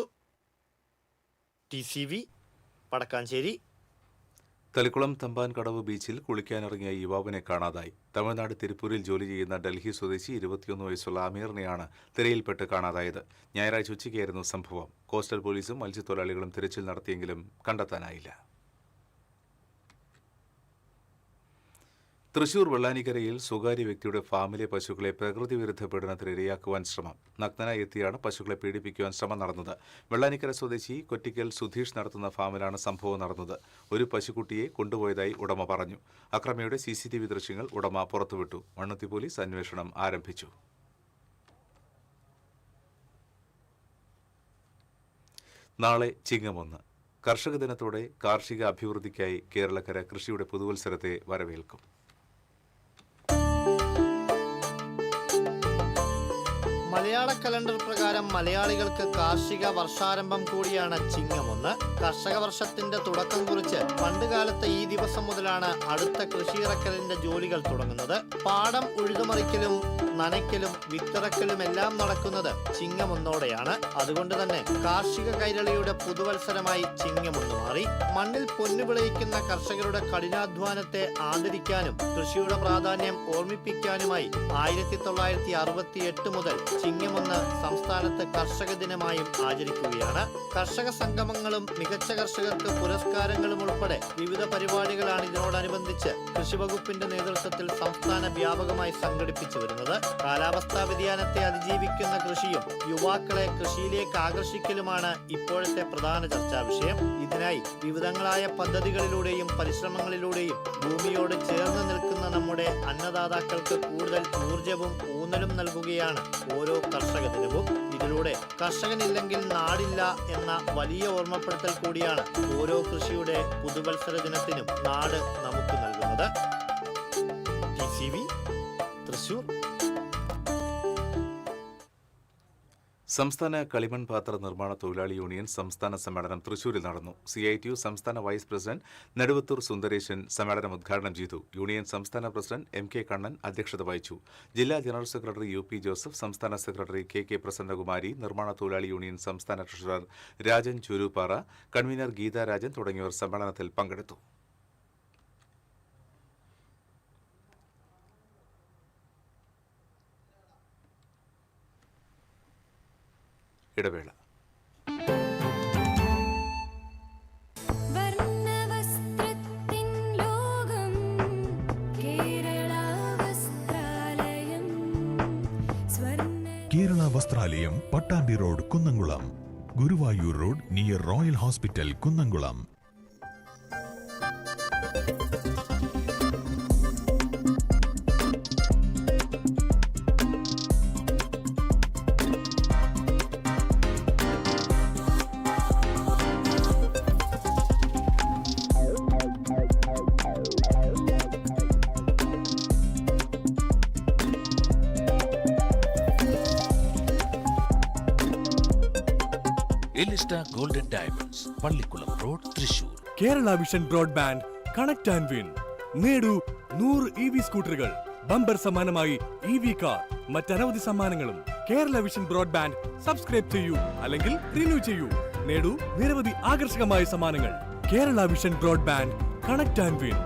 TCV വടക്കാഞ്ചേരി. തളിക്കുളം തമ്പാൻകടവ് ബീച്ചിൽ കുളിക്കാനിറങ്ങിയ യുവാവിനെ കാണാതായി. തമിഴ്നാട് തിരുപ്പൂരിൽ ജോലി ചെയ്യുന്ന ഡൽഹി സ്വദേശി 21 വയസ്സുള്ള അമീറിനെയാണ് തിരയിൽപ്പെട്ട് കാണാതായത്. ഞായറാഴ്ച ഉച്ചയ്ക്കായിരുന്നു സംഭവം. കോസ്റ്റൽ പോലീസും മത്സ്യത്തൊഴിലാളികളും തിരച്ചിൽ നടത്തിയെങ്കിലും കണ്ടെത്താനായില്ല. തൃശൂർ വെള്ളാനിക്കരയിൽ സ്വകാര്യ വ്യക്തിയുടെ ഫാമിലെ പശുക്കളെ പ്രകൃതി വിരുദ്ധ പീഡനത്തിന് ഇരയാക്കുവാൻ ശ്രമം. നഗ്നനായി എത്തിയാണ് പശുക്കളെ പീഡിപ്പിക്കുവാൻ ശ്രമം നടന്നത്. വെള്ളാനിക്കര സ്വദേശി കൊറ്റിക്കൽ സുധീഷ് നടത്തുന്ന ഫാമിലാണ് സംഭവം നടന്നത്. ഒരു പശുക്കുട്ടിയെ കൊണ്ടുപോയതായി ഉടമ പറഞ്ഞു. അക്രമിയുടെ CCTV ദൃശ്യങ്ങൾ ഉടമ പുറത്തുവിട്ടു. മണ്ണുത്തി പോലീസ് അന്വേഷണം ആരംഭിച്ചു. നാളെ ചിങ്ങം 1. കർഷക ദിനത്തോടെ കാർഷിക അഭിവൃദ്ധിക്കായി കേരളക്കര കൃഷിയുടെ പുതുവത്സരത്തെ വരവേൽക്കും. മലയാള കലണ്ടർ പ്രകാരം മലയാളികൾക്ക് കാർഷിക വർഷാരംഭം കൂടിയാണ് ചിങ്ങം 1. കർഷക വർഷത്തിന്റെ തുടക്കം കുറിച്ച് പണ്ടുകാലത്ത് ഈ ദിവസം മുതലാണ് അടുത്ത കൃഷിയിറക്കലിന്റെ ജോലികൾ തുടങ്ങുന്നത്. പാടം ഉഴുതുമറിക്കലും നനയ്ക്കലും വിത്തിറക്കലും എല്ലാം നടക്കുന്നത് ചിങ്ങം 1-ഓടെയാണ്. അതുകൊണ്ട് തന്നെ കാർഷിക കൈരളിയുടെ പുതുവത്സരമായി ചിങ്ങം 1 മാറി. മണ്ണിൽ പൊന്നു വിളയിക്കുന്ന കർഷകരുടെ കഠിനാധ്വാനത്തെ ആദരിക്കാനും കൃഷിയുടെ പ്രാധാന്യം ഓർമ്മിപ്പിക്കാനുമായി 1968 മുതൽ ചിങ്ങം 1 സംസ്ഥാനത്ത് കർഷക ദിനമായും ആചരിക്കുകയാണ്. കർഷക സംഗമങ്ങളും മികച്ച കർഷകർക്ക് പുരസ്കാരങ്ങളും ഉൾപ്പെടെ വിവിധ പരിപാടികളാണ് ഇതിനോടനുബന്ധിച്ച് കൃഷിവകുപ്പിന്റെ നേതൃത്വത്തിൽ സംസ്ഥാന വ്യാപകമായി സംഘടിപ്പിച്ചു വരുന്നത്. കാലാവസ്ഥാ വ്യതിയാനത്തെ അതിജീവിക്കുന്ന കൃഷിയും യുവാക്കളെ കൃഷിയിലേക്ക് ആകർഷിക്കലുമാണ് ഇപ്പോഴത്തെ പ്രധാന ചർച്ചാ വിഷയം. ഇതിനായി വിവിധങ്ങളായ പദ്ധതികളിലൂടെയും പരിശ്രമങ്ങളിലൂടെയും ഭൂമിയോട് ചേർന്ന് നിൽക്കുന്ന നമ്മുടെ അന്നദാതാക്കൾക്ക് കൂടുതൽ ഊർജവും ഊന്നലും നൽകുകയാണ് ഓരോ കർഷക ദിനവും. ഇതിലൂടെ കർഷകനില്ലെങ്കിൽ നാടില്ല എന്ന വലിയ ഓർമ്മപ്പെടുത്തൽ കൂടിയാണ് ഓരോ കൃഷിയുടെ പുതുവത്സര ദിനത്തിനും നാട് നമുക്ക് നൽകുന്നത്. TCV തൃശൂർ. സംസ്ഥാന കളിമൺ പാത്ര നിർമ്മാണ തൊഴിലാളി യൂണിയൻ സംസ്ഥാന സമ്മേളനം തൃശൂരിൽ നടന്നു. CITU സംസ്ഥാന വൈസ് പ്രസിഡന്റ് നെടുവത്തൂർ സുന്ദരേശൻ സമ്മേളനം ഉദ്ഘാടനം ചെയ്തു. യൂണിയൻ സംസ്ഥാന പ്രസിഡന്റ് MK കണ്ണൻ അധ്യക്ഷത വഹിച്ചു. ജില്ലാ ജനറൽ സെക്രട്ടറി UP ജോസഫ്, സംസ്ഥാന സെക്രട്ടറി KK പ്രസന്നകുമാരി, നിർമ്മാണ തൊഴിലാളി യൂണിയൻ സംസ്ഥാന ട്രഷറർ രാജൻ ചുരുപ്പാറ, കൺവീനർ ഗീതാ രാജൻ തുടങ്ങിയവർ സമ്മേളനത്തിൽ പങ്കെടുത്തു. ഇടവേള. Kerala Vasthralayam, Pattambi road, Kunnamkulam. Guruvayur road near royal hospital, Kunnamkulam. Elista golden diamonds, Pallikulam road, Thrissur. Kerala vision broadband connect and win. നേടൂ 100 EV സ്കൂട്ടറുകൾ, ബമ്പർ സമ്മാനമായി EV കാർ, മറ്റനവധി സമ്മാനങ്ങളും. കേരള വിഷൻ ബ്രോഡ്ബാൻഡ് സബ്സ്ക്രൈബ് ചെയ്യൂ, അല്ലെങ്കിൽ റിന്യൂ ചെയ്യൂ. നേടൂ നിരവധി ആകർഷകമായ സമ്മാനങ്ങൾ. Kerala vision broadband connect and win.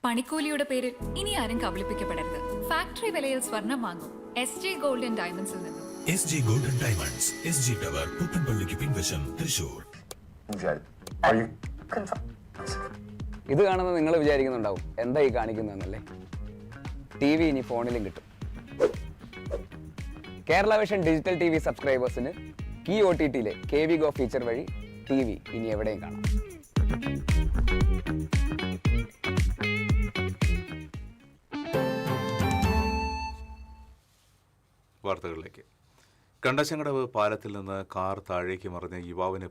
പണിക്കൂലിയുടെ പേരിൽ ഇനി ആരും കബളിപ്പിക്കപ്പെടരുത്. ഫാക്ടറി വിലയിൽ സ്വർണം വാങ്ങും SJ ഗോൾഡൻ ഡയമണ്ട്സിൽ നിന്നും. SG golden diamonds, SG tower, പുത്തൻപള്ളിക്ക് പിൻവശം, തൃശൂർ. ഇത് കാണുന്നത് നിങ്ങൾ വിചാരിക്കുന്നുണ്ടാവും എന്താ ഈ കാണിക്കുന്നതെന്നല്ലേ. TV ഇനി ഫോണിലും കിട്ടും. കേരള വിഷൻ ഡിജിറ്റൽ TV സബ്സ്ക്രൈബേഴ്സിന് കീ OTTയിലെ KV Go ഫീച്ചർ വഴി TV ഇനി എവിടെയും കാണാം. വാർത്തകളിലേക്ക്. കണ്ടശങ്കടവ് പാലത്തിൽ നിന്ന് കാർ താഴേക്ക് മറിഞ്ഞ യുവാവിന്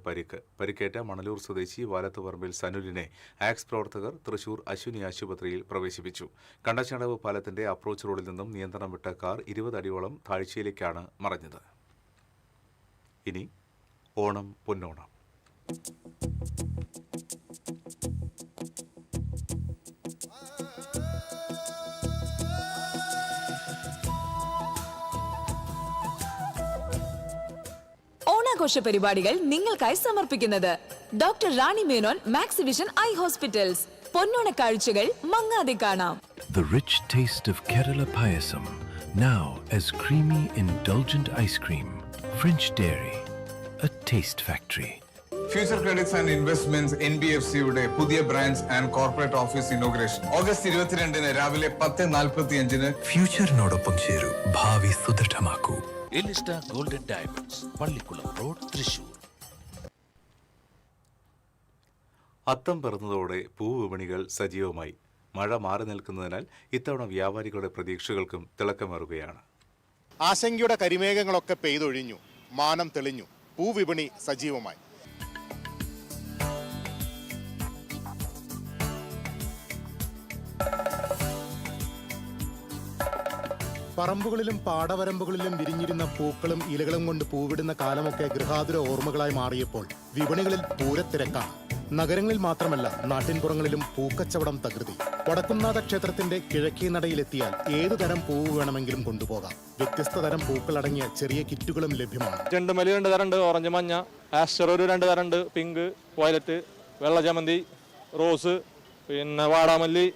പരിക്കേറ്റ മണലൂർ സ്വദേശി വാലത്തുപറമ്പിൽ സനുലിനെ ആക്സ് പ്രവർത്തകർ തൃശൂർ അശ്വിനി ആശുപത്രിയിൽ പ്രവേശിപ്പിച്ചു. കണ്ടശങ്കടവ് പാലത്തിന്റെ അപ്രോച്ച് റോഡിൽ നിന്നും നിയന്ത്രണം വിട്ട കാർ 20 അടിയോളം താഴ്ചയിലേക്കാണ് മറിഞ്ഞത്. ഇനി ഓണം പൊന്നോണം. ഓണാഘോഷ പരിപാടികൾ നിങ്ങൾക്കായി സമർപ്പിക്കുന്നത് doctor Rani Menon Maxivision I hospitals. പൊന്നോണ കാഴ്ചകൾ മങ്ങാതെ കാണാം. The rich taste of Kerala Payasam, now as creamy, indulgent ice cream. French Dairy, a taste factory. Future credits and investments NBFCയുടെ പുതിയ branch and corporate office inauguration August 22 രാവിലെ 10:45 ഫ്യൂച്ചറിനോടൊപ്പം ചേരൂ, ഭാവി സുദൃഢമാക്കൂ. Elista golden diamonds, Pallikulam road, Thrissur. Atham പിറന്നതോടെ പൂവിപണികൾ സജീവമായി. മഴ മാറി നിൽക്കുന്നതിനാൽ ഇത്തവണ വ്യാപാരികളുടെ പ്രതീക്ഷകൾക്കും തിളക്കമേറുകയാണ്. ആശങ്കയുടെ കരിമേഘങ്ങളൊക്കെ പെയ്തൊഴിഞ്ഞു, മാനം തെളിഞ്ഞു, പൂവിപണി സജീവമായി. പറമ്പുകളിലും പാടവരമ്പുകളിലും വിരിഞ്ഞിരുന്ന പൂക്കളും ഇലകളും കൊണ്ട് പൂവിടുന്ന കാലമൊക്കെ ഗൃഹാതുര ഓർമ്മകളായി മാറിയപ്പോൾ വിപണികളിൽ പൂരത്തിരക്കാണ്. നഗരങ്ങളിൽ മാത്രമല്ല, നാട്ടിൻപുറങ്ങളിലും പൂക്കച്ചവടം തകൃതി. വടക്കുംനാഥ ക്ഷേത്രത്തിന്റെ കിഴക്കേ നടയിലെത്തിയാൽ ഏതു തരം പൂവ് വേണമെങ്കിലും കൊണ്ടുപോകാം. വ്യത്യസ്ത തരം പൂക്കളടങ്ങിയ ചെറിയ കിറ്റുകളും ലഭ്യമാണ്. ചെണ്ടുമല്ലി 2 തരമുണ്ട്, ഓറഞ്ച്, മഞ്ഞ. ആസ്റ്റർ ഒരു 2 തരമുണ്ട്, പിങ്ക്, വയലറ്റ്, വെള്ള ജമന്തി, റോസ്, പിന്നെ വാടാമല്ലി.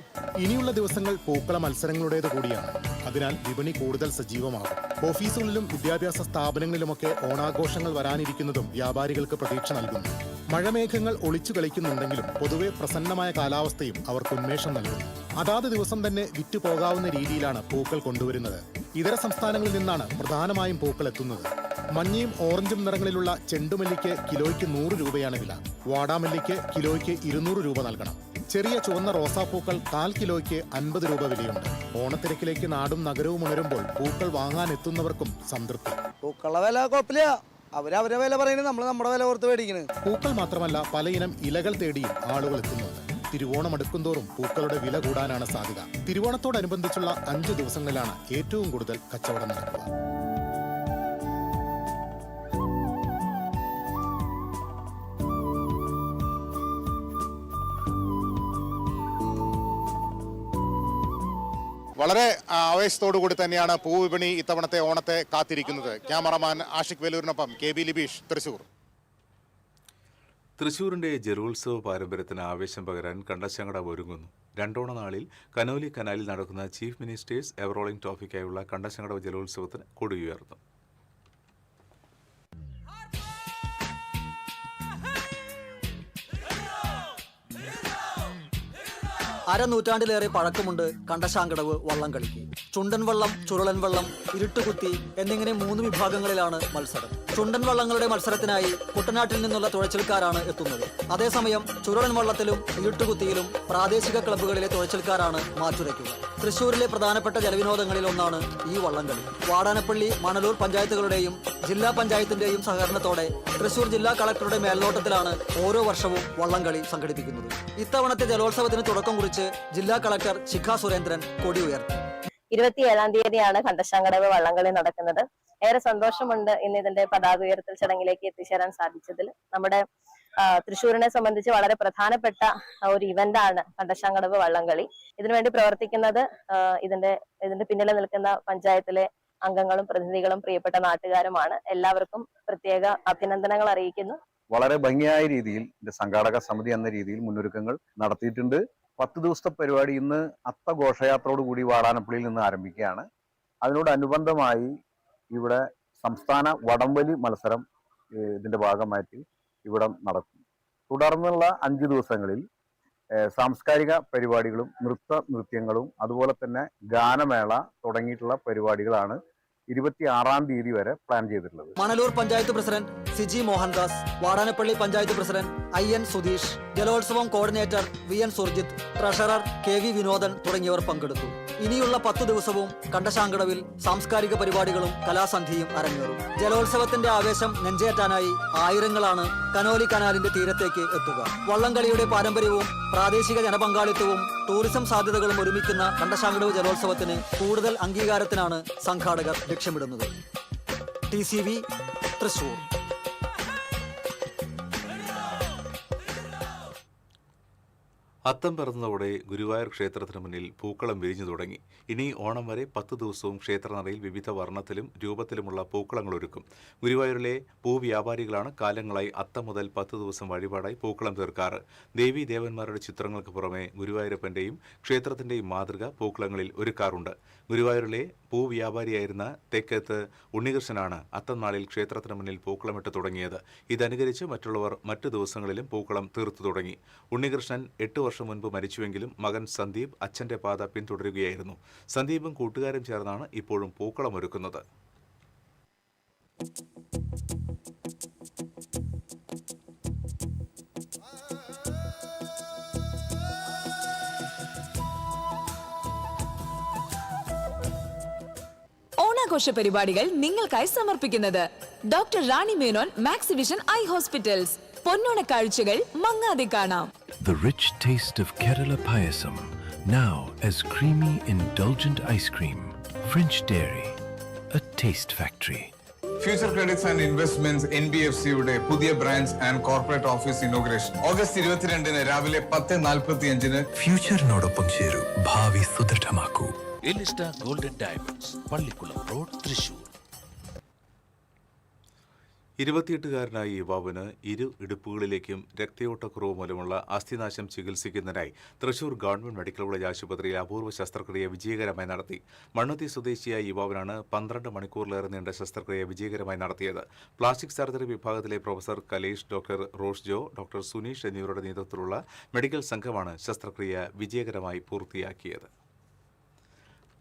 ഇനിയുള്ള ദിവസങ്ങൾ പൂക്കള മത്സരങ്ങളുടേത് കൂടിയാണ്. അതിനാൽ വിപണി കൂടുതൽ സജീവമാകും. ഓഫീസുകളിലും വിദ്യാഭ്യാസ സ്ഥാപനങ്ങളിലുമൊക്കെ ഓണാഘോഷങ്ങൾ വരാനിരിക്കുന്നതും വ്യാപാരികൾക്ക് പ്രതീക്ഷ നൽകുന്നു. മഴമേഘങ്ങൾ ഒളിച്ചു കളിക്കുന്നുണ്ടെങ്കിലും പൊതുവെ പ്രസന്നമായ കാലാവസ്ഥയും അവർക്ക് ഉന്മേഷം നൽകുന്നു. അതാത് ദിവസം തന്നെ വിറ്റുപോകാവുന്ന രീതിയിലാണ് പൂക്കൾ കൊണ്ടുവരുന്നത്. ഇതര സംസ്ഥാനങ്ങളിൽ നിന്നാണ് പ്രധാനമായും പൂക്കൾ എത്തുന്നത്. മഞ്ഞയും ഓറഞ്ചും നിറങ്ങളിലുള്ള ചെണ്ടുമല്ലിക്ക് കിലോയ്ക്ക് 100 രൂപയാണ് വില. വാടാമല്ലിക്ക് കിലോയ്ക്ക് 200 രൂപ നൽകണം. ചെറിയ ചുവന്ന റോസാപ്പൂക്കൾ 1/4 കിലോയ്ക്ക് 50 രൂപ വിലയുണ്ട്. ഓണത്തിരക്കിലേക്ക് നാടും നഗരവും ഉണരുമ്പോൾ പൂക്കൾ വാങ്ങാൻ എത്തുന്നവർക്കും സംതൃപ്തി. പൂക്കളുടെ വില കുഴപ്പമില്ല, അവരവരെ വില പറയുന്നത്, നമ്മൾ നമ്മുടെ വില ഓർത്ത് മേടിക്കുന്നത്. പൂക്കൾ മാത്രമല്ല, പലയിനം ഇലകൾ തേടിയും ആളുകൾ എത്തുന്നുണ്ട്. തിരുവോണം അടുക്കുന്തോറും പൂക്കളുടെ വില കൂടാനാണ് സാധ്യത. തിരുവോണത്തോടനുബന്ധിച്ചുള്ള 5 ദിവസങ്ങളിലാണ് ഏറ്റവും കൂടുതൽ കച്ചവടം നടക്കുക. വളരെ ആവേശത്തോടു കൂടി തന്നെയാണ് പൂവിപണി ഇത്തവണത്തെ ഓണത്തെ കാത്തിരിക്കുന്നത്. ക്യാമറമാൻ ആഷിഖ് വേലൂരിനൊപ്പം KB ലിബീഷ്, തൃശൂർ. തൃശൂരിന്റെ ജലോത്സവ പാരമ്പര്യത്തിന് ആവേശം പകരാൻ കണ്ടശങ്കടവ് ഒരുങ്ങുന്നു. 2 ഓണ നാളിൽ കനോലി കനാലിൽ നടക്കുന്ന ചീഫ് മിനിസ്റ്റേഴ്സ് എവറോളിംഗ് ട്രോഫിക്കായുള്ള കണ്ടശങ്കടവ് ജലോത്സവത്തിന് കൊടിയുയർന്നു. അരനൂറ്റാണ്ടിലേറെ പഴക്കമുണ്ട് കണ്ടശാങ്കടവ് വള്ളംകളിക്ക്. ചുണ്ടൻ വള്ളം, ചുരുളൻ വള്ളം, ഇരുട്ടുകുത്തി എന്നിങ്ങനെ 3 വിഭാഗങ്ങളിലാണ് മത്സരം. ചുണ്ടൻ വള്ളങ്ങളുടെ മത്സരത്തിനായി കുട്ടനാട്ടിൽ നിന്നുള്ള തുഴച്ചിൽക്കാരാണ് എത്തുന്നത്. അതേസമയം ചുരുളൻ വള്ളത്തിലും ഇരുട്ടുകുത്തിയിലും പ്രാദേശിക ക്ലബ്ബുകളിലെ തുഴച്ചിൽക്കാരാണ് മാറ്റുരയ്ക്കുക. തൃശൂരിലെ പ്രധാനപ്പെട്ട ജലവിനോദങ്ങളിൽ ഒന്നാണ് ഈ വള്ളംകളി. വാടാനപ്പള്ളി, മണലൂർ പഞ്ചായത്തുകളുടെയും ജില്ലാ പഞ്ചായത്തിന്റെയും സഹകരണത്തോടെ തൃശൂർ ജില്ലാ കളക്ടറുടെ മേൽനോട്ടത്തിലാണ് ഓരോ വർഷവും വള്ളംകളി സംഘടിപ്പിക്കുന്നത്. ഇത്തവണത്തെ ജലോത്സവത്തിന് തുടക്കം കുറിച്ച് ജില്ലാ കളക്ടർ ശിഖ സുരേന്ദ്രൻ കൊടി ഉയർത്തി. 27-ാം തീയതിയാണ് കണ്ടശാങ്കടവ് വള്ളംകളി നടക്കുന്നത്. ഏറെ സന്തോഷമുണ്ട് ഇന്ന് ഇതിന്റെ പതാക ഉയർത്തൽ ചടങ്ങിലേക്ക് എത്തിച്ചേരാൻ സാധിച്ചതിൽ. നമ്മുടെ തൃശ്ശൂരിനെ സംബന്ധിച്ച് വളരെ പ്രധാനപ്പെട്ട ഒരു ഇവന്റാണ് കണ്ടശാങ്കടവ് വള്ളംകളി. ഇതിനുവേണ്ടി പ്രവർത്തിക്കുന്നത് ഇതിന്റെ പിന്നിൽ നിൽക്കുന്ന പഞ്ചായത്തിലെ അംഗങ്ങളും പ്രതിനിധികളും പ്രിയപ്പെട്ട നാട്ടുകാരുമാണ്. എല്ലാവർക്കും പ്രത്യേക അഭിനന്ദനങ്ങൾ അറിയിക്കുന്നു. വളരെ ഭംഗിയായ രീതിയിൽ സംഘാടക സമിതി എന്ന രീതിയിൽ മുന്നൊരുക്കങ്ങൾ നടത്തിയിട്ടുണ്ട്. 10 ദിവസത്തെ പരിപാടി ഇന്ന് അത്തഘോഷയാത്രയോടുകൂടി വാടാനപ്പള്ളിയിൽ നിന്ന് ആരംഭിക്കുകയാണ്. അതിനോടനുബന്ധമായി ഇവിടെ സംസ്ഥാന വടംവലി മത്സരം ഇതിന്റെ ഭാഗമായിട്ട് ഇവിടെ നടക്കും. തുടർന്നുള്ള 5 ദിവസങ്ങളിൽ സാംസ്കാരിക പരിപാടികളും നൃത്യങ്ങളും അതുപോലെ തന്നെ ഗാനമേള തുടങ്ങിയിട്ടുള്ള പരിപാടികളാണ് 26-ാം തീയതി വരെ പ്ലാൻ ചെയ്തിട്ടുള്ളത്. Manalur panchayat president Siji Mohandas, Vadanappally panchayat president IN Sudheesh, ജലോത്സവം coordinator VN Surjith, treasurer KV Vinodan തുടങ്ങിയവർ പങ്കെടുത്തു. ഇനിയുള്ള 10 ദിവസവും കണ്ടശാങ്കടവിൽ സാംസ്കാരിക പരിപാടികളും കലാസന്ധിയും അരങ്ങേറും. ജലോത്സവത്തിന്റെ ആവേശം നെഞ്ചേറ്റാനായി ആയിരങ്ങളാണ് കനോലി കനാലിന്റെ തീരത്തേക്ക് എത്തുക. വള്ളംകളിയുടെ പാരമ്പര്യവും പ്രാദേശിക ജനപങ്കാളിത്തവും ടൂറിസം സാധ്യതകളും ഒരുമിക്കുന്ന കണ്ടശാങ്കടവ് ജലോത്സവത്തിന് കൂടുതൽ അംഗീകാരത്തിനാണ് സംഘാടകർ ലക്ഷ്യമിടുന്നത്. TCV തൃശൂർ. അത്തം പിറന്നതോടെ ഗുരുവായൂർ ക്ഷേത്രത്തിന് മുന്നിൽ പൂക്കളം വിരിഞ്ഞു തുടങ്ങി. ഇനി ഓണം വരെ 10 ദിവസവും ക്ഷേത്രനടയിൽ വിവിധ വർണ്ണത്തിലും രൂപത്തിലുമുള്ള പൂക്കളങ്ങൾ ഒരുക്കും. ഗുരുവായൂരിലെ പൂവ്യാപാരികളാണ് കാലങ്ങളായി അത്തം മുതൽ 10 ദിവസം വഴിപാടായി പൂക്കളം തീർക്കാറ്. ദേവീ ദേവന്മാരുടെ ചിത്രങ്ങൾക്ക് പുറമെ ഗുരുവായൂരപ്പന്റെയും ക്ഷേത്രത്തിന്റെയും മാതൃക പൂക്കളങ്ങളിൽ ഒരുക്കാറുണ്ട്. ഗുരുവായൂരിലെ പൂവ്യാപാരിയായിരുന്ന തെക്കത്ത് ഉണ്ണികൃഷ്ണനാണ് അത്തം നാളിൽ ക്ഷേത്രത്തിന് മുന്നിൽ പൂക്കളമിട്ട് തുടങ്ങിയത്. ഇതനുകരിച്ച് മറ്റുള്ളവർ മറ്റു ദിവസങ്ങളിലും പൂക്കളം തീർത്തു തുടങ്ങി. ഉണ്ണികൃഷ്ണൻ 8 വർഷം മുൻപ് മരിച്ചുവെങ്കിലും മകൻ സന്ദീപ് അച്ഛന്റെ പാത പിന്തുടരുകയായിരുന്നു. സന്ദീപും കൂട്ടുകാരും ചേർന്നാണ് ഇപ്പോഴും പൂക്കളം ഒരുക്കുന്നത്. ഓണാഘോഷ പരിപാടികൾ നിങ്ങൾക്കായി സമർപ്പിക്കുന്നത് doctor Rani Menon Maxivision I hospitals. പൊന്നോണ കാഴ്ചകൾ മങ്ങാതെ കാണാം. The rich taste of Kerala Payasam, now as creamy, indulgent ice cream. French Dairy, a taste factory. Future credits and investments NBFCയുടെ പുതിയ branch and corporate office inauguration August 22 രാവിലെ 10:45 ഫ്യൂച്ചറിനോടൊപ്പം ചേരൂ, ഭാവി സുദൃഢമാക്കൂ. Elista golden diamonds, Pallikulam road, Thrissur. 28-കാരനായ യുവാവിന് ഇടുപ്പുകളിലേക്കും രക്തയോട്ടക്കുറവ് മൂലമുള്ള അസ്ഥിനാശം ചികിത്സിക്കുന്നതിനായി തൃശൂർ ഗവൺമെന്റ് മെഡിക്കൽ കോളേജ് ആശുപത്രിയിൽ അപൂർവ ശസ്ത്രക്രിയ വിജയകരമായി നടത്തി. മണ്ണുത്തി സ്വദേശിയായ യുവാവിനാണ് 12 മണിക്കൂറിലേറെ നീണ്ട ശസ്ത്രക്രിയ വിജയകരമായി നടത്തിയത്. പ്ലാസ്റ്റിക് സർജറി വിഭാഗത്തിലെ പ്രൊഫസർ കലേഷ്, ഡോക്ടർ റോഷ് ജോ, ഡോക്ടർ സുനീഷ് എന്നിവരുടെ നേതൃത്വത്തിലുള്ള മെഡിക്കൽ സംഘമാണ് ശസ്ത്രക്രിയ വിജയകരമായി പൂർത്തിയാക്കിയത്.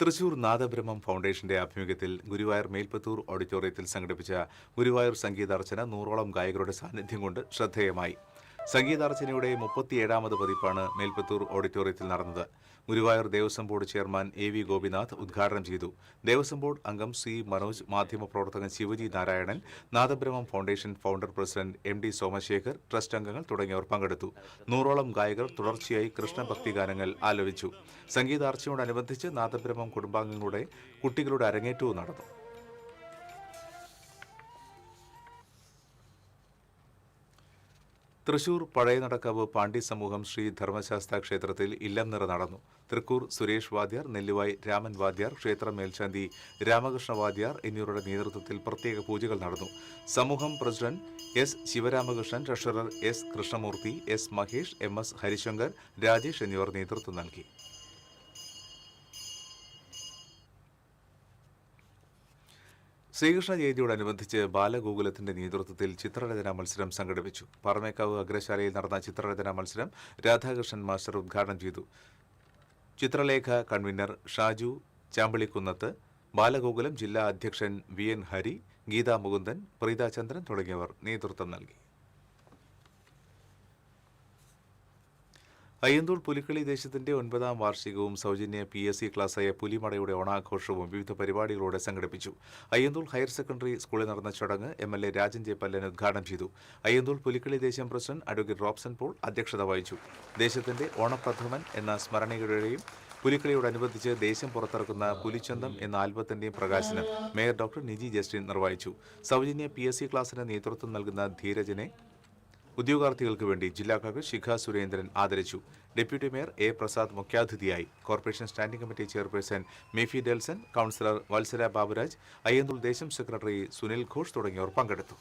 തൃശൂർ നാദബ്രഹ്മം ഫൗണ്ടേഷന്റെ ആഭിമുഖ്യത്തിൽ ഗുരുവായൂർ മേൽപ്പത്തൂർ ഓഡിറ്റോറിയത്തിൽ സംഘടിപ്പിച്ച ഗുരുവായൂർ സംഗീതാർച്ചന 100ഓളം ഗായകരുടെ സാന്നിധ്യം കൊണ്ട് ശ്രദ്ധേയമായി. സംഗീതാർച്ചനയുടെ 37ാമത് പതിപ്പാണ് മേൽപ്പത്തൂർ ഓഡിറ്റോറിയത്തിൽ നടന്നത്. Guruvayur Devaswom board chairman AV Gopinath ഉദ്ഘാടനം ചെയ്തു. ദേവസ്വം ബോർഡ് അംഗം C മനോജ്, മാധ്യമപ്രവർത്തകൻ Shivaji Narayanan, Nadabrahmam foundation founder president MD Somashekhar, trust അംഗങ്ങൾ തുടങ്ങിയവർ പങ്കെടുത്തു. 100ഓളം ഗായകർ തുടർച്ചയായി കൃഷ്ണഭക്തി ഗാനങ്ങൾ ആലപിച്ചു. സംഗീതാർച്ചനയോടനുബന്ധിച്ച് നാദബ്രഹ്മം കുടുംബാംഗങ്ങളുടെ കുട്ടികളുടെ അരങ്ങേറ്റവും നടന്നു. തൃശൂർ പഴയനടക്കാവ് പാണ്ഡ്യ സമൂഹം ശ്രീ ധർമ്മശാസ്ത്ര ക്ഷേത്രത്തിൽ ഇല്ലം നിറ നടന്നു. തൃക്കൂർ സുരേഷ് വാദ്യാർ, നെല്ലുവായ് രാമൻ വാദ്യാർ, ക്ഷേത്ര മേൽശാന്തി രാമകൃഷ്ണ വാദ്യാർ എന്നിവരുടെ നേതൃത്വത്തിൽ പ്രത്യേക പൂജകൾ നടന്നു. സമൂഹം president S Sivaramakrishnan, treasurer S Krishnamoorthy, S Mahesh, MS Harishankar, Rajesh എന്നിവർ നേതൃത്വം നൽകി. ശ്രീകൃഷ്ണ ജയന്തിയോടനുബന്ധിച്ച് ബാലഗോകുലത്തിന്റെ നേതൃത്വത്തിൽ ചിത്രരചനാ മത്സരം സംഘടിപ്പിച്ചു. പാറമേക്കാവ് അഗ്രശാലയിൽ നടന്ന ചിത്രരചനാ മത്സരം രാധാകൃഷ്ണൻ മാസ്റ്റർ ഉദ്ഘാടനം ചെയ്തു. ചിത്രലേഖ കൺവീനർ ഷാജു ചാമ്പളിക്കുന്നത്ത് ബാലഗോകുലം ജില്ലാ അധ്യക്ഷൻ VN ഹരി, ഗീതാ മുകുന്ദൻ, പ്രീത ചന്ദ്രൻ തുടങ്ങിയവർ നേതൃത്വം നൽകി. അയ്യന്തോൾ പുലിക്കളി ദേശത്തിന്റെ 9ാം വാർഷികവും സൗജന്യ PSC ക്ലാസ്സായ പുലിമടയുടെ ഓണാഘോഷവും വിവിധ പരിപാടികളോടെ സംഘടിപ്പിച്ചു. അയ്യന്തോൾ ഹയർ സെക്കൻഡറി സ്കൂളിൽ നടന്ന ചടങ്ങ് MLA രാജൻ ജെ പല്ലൻ ഉദ്ഘാടനം ചെയ്തു. അയ്യന്തോൾ പുലിക്കളി ദേശം പ്രസിഡന്റ് അഡ്വക്കേറ്റ് റോബ്സൺ പോൾ അധ്യക്ഷത വഹിച്ചു. ദേശത്തിന്റെ ഓണപ്രഥമൻ എന്ന സ്മരണയുടെയും പുലിക്കളിയോടനുബന്ധിച്ച് ദേശം പുറത്തിറക്കുന്ന പുലിച്ചന്തം എന്ന ആൽബത്തിന്റെയും പ്രകാശനം മേയർ ഡോക്ടർ നിജി ജസ്റ്റിൻ നിർവഹിച്ചു. സൗജന്യ PSC ക്ലാസിന് നേതൃത്വം നൽകുന്ന ധീരജനെ ഉദ്യോഗാർത്ഥികൾക്ക് വേണ്ടി ജില്ലാ കളക്ടർ ശിഖ സുരേന്ദ്രൻ ആദരിച്ചു. Deputy mayor A. പ്രസാദ് മുഖ്യാതിഥിയായി. Corporation standing committee chairperson Mephy Delson, councillor Vathsara Baburaj, Ayyanthole ദേശം സെക്രട്ടറി സുനിൽ ഘോഷ് തുടങ്ങിയവർ പങ്കെടുത്തു.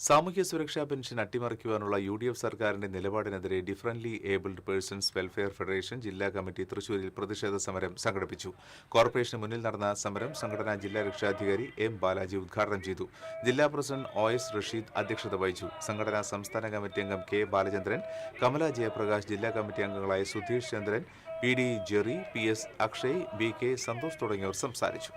സാമൂഹ്യ സുരക്ഷാ പെൻഷൻ അട്ടിമറിക്കുവാനുള്ള UDF സർക്കാരിന്റെ നിലപാടിനെതിരെ differently abled persons welfare federation ജില്ലാ കമ്മിറ്റി തൃശൂരിൽ പ്രതിഷേധ സമരം സംഘടിപ്പിച്ചു. കോർപ്പറേഷന് മുന്നിൽ നടന്ന സമരം സംഘടനാ ജില്ലാ രക്ഷാധികാരി M. ബാലാജി ഉദ്ഘാടനം ചെയ്തു. ജില്ലാ പ്രസിഡന്റ് OS റഷീദ് അധ്യക്ഷത വഹിച്ചു. സംഘടനാ സംസ്ഥാന കമ്മിറ്റി അംഗം K. ബാലചന്ദ്രൻ, കമല ജയപ്രകാശ്, ജില്ലാ കമ്മിറ്റി അംഗങ്ങളായ Sudheesh Chandran, PD Jerry, PS Akshay, BK Santhosh തുടങ്ങിയവർ സംസാരിച്ചു.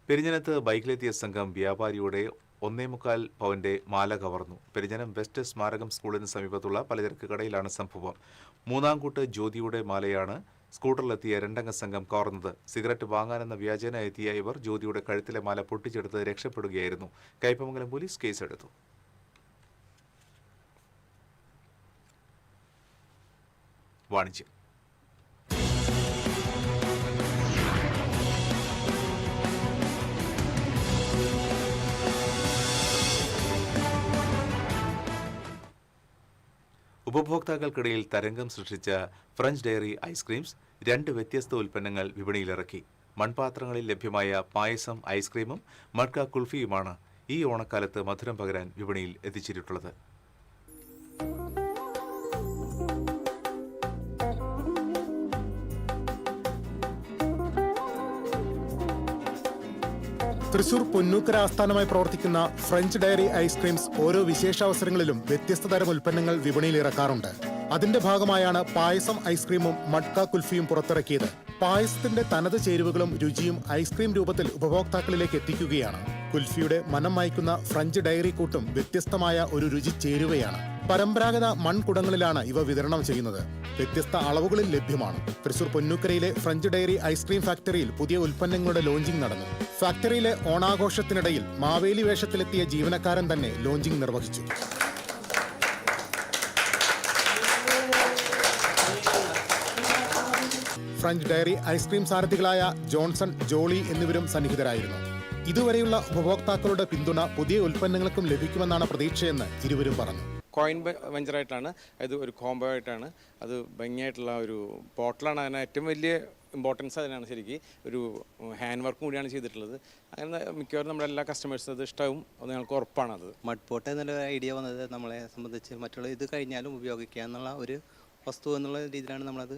പെരിഞ്ഞനത്ത് ബൈക്കിലെത്തിയ സംഘം വ്യാപാരിയുടെ 1.25 പവന്റെ മാല കവർന്നു. പെരിഞ്ഞനം വെസ്റ്റ് സ്മാരകം സ്കൂളിന് സമീപത്തുള്ള പലചരക്ക് കടയിലാണ് സംഭവം. മൂന്നാംകൂട്ട് ജ്യോതിയുടെ മാലയാണ് സ്കൂട്ടറിലെത്തിയ 2-അംഗ സംഘം കവർന്നത്. സിഗരറ്റ് വാങ്ങാനെന്ന വ്യാജേന എത്തിയ ഇവർ ജ്യോതിയുടെ കഴുത്തിലെ മാല പൊട്ടിച്ചെടുത്ത് രക്ഷപ്പെടുകയായിരുന്നു. കയ്പമംഗലം പോലീസ് കേസെടുത്തു. വാണിജ്യം. ഉപഭോക്താക്കൾക്കിടയിൽ തരംഗം സൃഷ്ടിച്ച ഫ്രഞ്ച് ഡയറി ഐസ്ക്രീംസ് 2 വ്യത്യസ്ത ഉൽപ്പന്നങ്ങൾ വിപണിയിലിറക്കി. മൺപാത്രങ്ങളിൽ ലഭ്യമായ പായസം ഐസ്ക്രീമും മഡ്ക കുൽഫിയുമാണ് ഈ ഓണക്കാലത്ത് മധുരം പകരാൻ വിപണിയിൽ എത്തിച്ചിട്ടുള്ളത്. തൃശൂർ പൊന്നൂക്കര ആസ്ഥാനമായി പ്രവർത്തിക്കുന്ന ഫ്രഞ്ച് ഡയറി ഐസ്ക്രീംസ് ഓരോ വിശേഷാവസരങ്ങളിലും വ്യത്യസ്ത തരം ഉൽപ്പന്നങ്ങൾ വിപണിയിൽ ഇറക്കാറുണ്ട്. അതിന്റെ ഭാഗമായാണ് പായസം ഐസ്ക്രീമും മഡ്ക കുൽഫിയും പുറത്തിറക്കിയത്. പായസത്തിന്റെ തനത് ചേരുവകളും രുചിയും ഐസ്ക്രീം രൂപത്തിൽ ഉപഭോക്താക്കളിലേക്ക് എത്തിക്കുകയാണ്. കുൽഫിയുടെ മനം മയക്കുന്ന ഫ്രഞ്ച് ഡയറി കൂട്ടും വ്യത്യസ്തമായ ഒരു രുചി ചേരുവയാണ്. പരമ്പരാഗത മൺകുടങ്ങളിലാണ് ഇവ വിതരണം ചെയ്യുന്നത്. വ്യത്യസ്ത അളവുകളിൽ ലഭ്യമാണ്. തൃശൂർ പൊന്നൂക്കരയിലെ ഫ്രഞ്ച് ഡയറി ഐസ്ക്രീം ഫാക്ടറിയിൽ പുതിയ ഉൽപ്പന്നങ്ങളുടെ ലോഞ്ചിംഗ് നടന്നു. ഫാക്ടറിയിലെ ഓണാഘോഷത്തിനിടയിൽ മാവേലി വേഷത്തിലെത്തിയ ജീവനക്കാരൻ തന്നെ ലോഞ്ചിംഗ് നിർവഹിച്ചു. ഫ്രഞ്ച് ഡയറി ഐസ്ക്രീം സാരഥികളായ ജോൺസൺ, ജോളി എന്നിവരും സന്നിഹിതരായിരുന്നു. ഇതുവരെയുള്ള ഉപഭോക്താക്കളുടെ പിന്തുണ പുതിയ ഉൽപ്പന്നങ്ങൾക്കും ലഭിക്കുമെന്നാണ് പ്രതീക്ഷയെന്ന് ഇരുവരും പറഞ്ഞു. കോയിൻ വെഞ്ചറായിട്ടാണ്, ഇത് ഒരു കോംബോ ആയിട്ടാണ്, അത് ഭംഗിയായിട്ടുള്ള ഒരു ബോട്ടിലാണ്. അതിന് ഏറ്റവും വലിയ ഇമ്പോർട്ടൻസ് അതിനാണ്. ശരിക്കും ഒരു ഹാൻഡ് വർക്കും കൂടിയാണ് ചെയ്തിട്ടുള്ളത്. അങ്ങനെ മിക്കവാറും നമ്മുടെ എല്ലാ കസ്റ്റമേഴ്സും അത് ഇഷ്ടമാവും, അത് ഞങ്ങൾക്ക് ഉറപ്പാണത്. മഡ് പോട്ട് എന്നുള്ള ഐഡിയ വന്നത് നമ്മളെ സംബന്ധിച്ച് മറ്റുള്ള ഇത് കഴിഞ്ഞാലും ഉപയോഗിക്കുക എന്നുള്ള ഒരു വസ്തു എന്നുള്ള രീതിയിലാണ് നമ്മളത്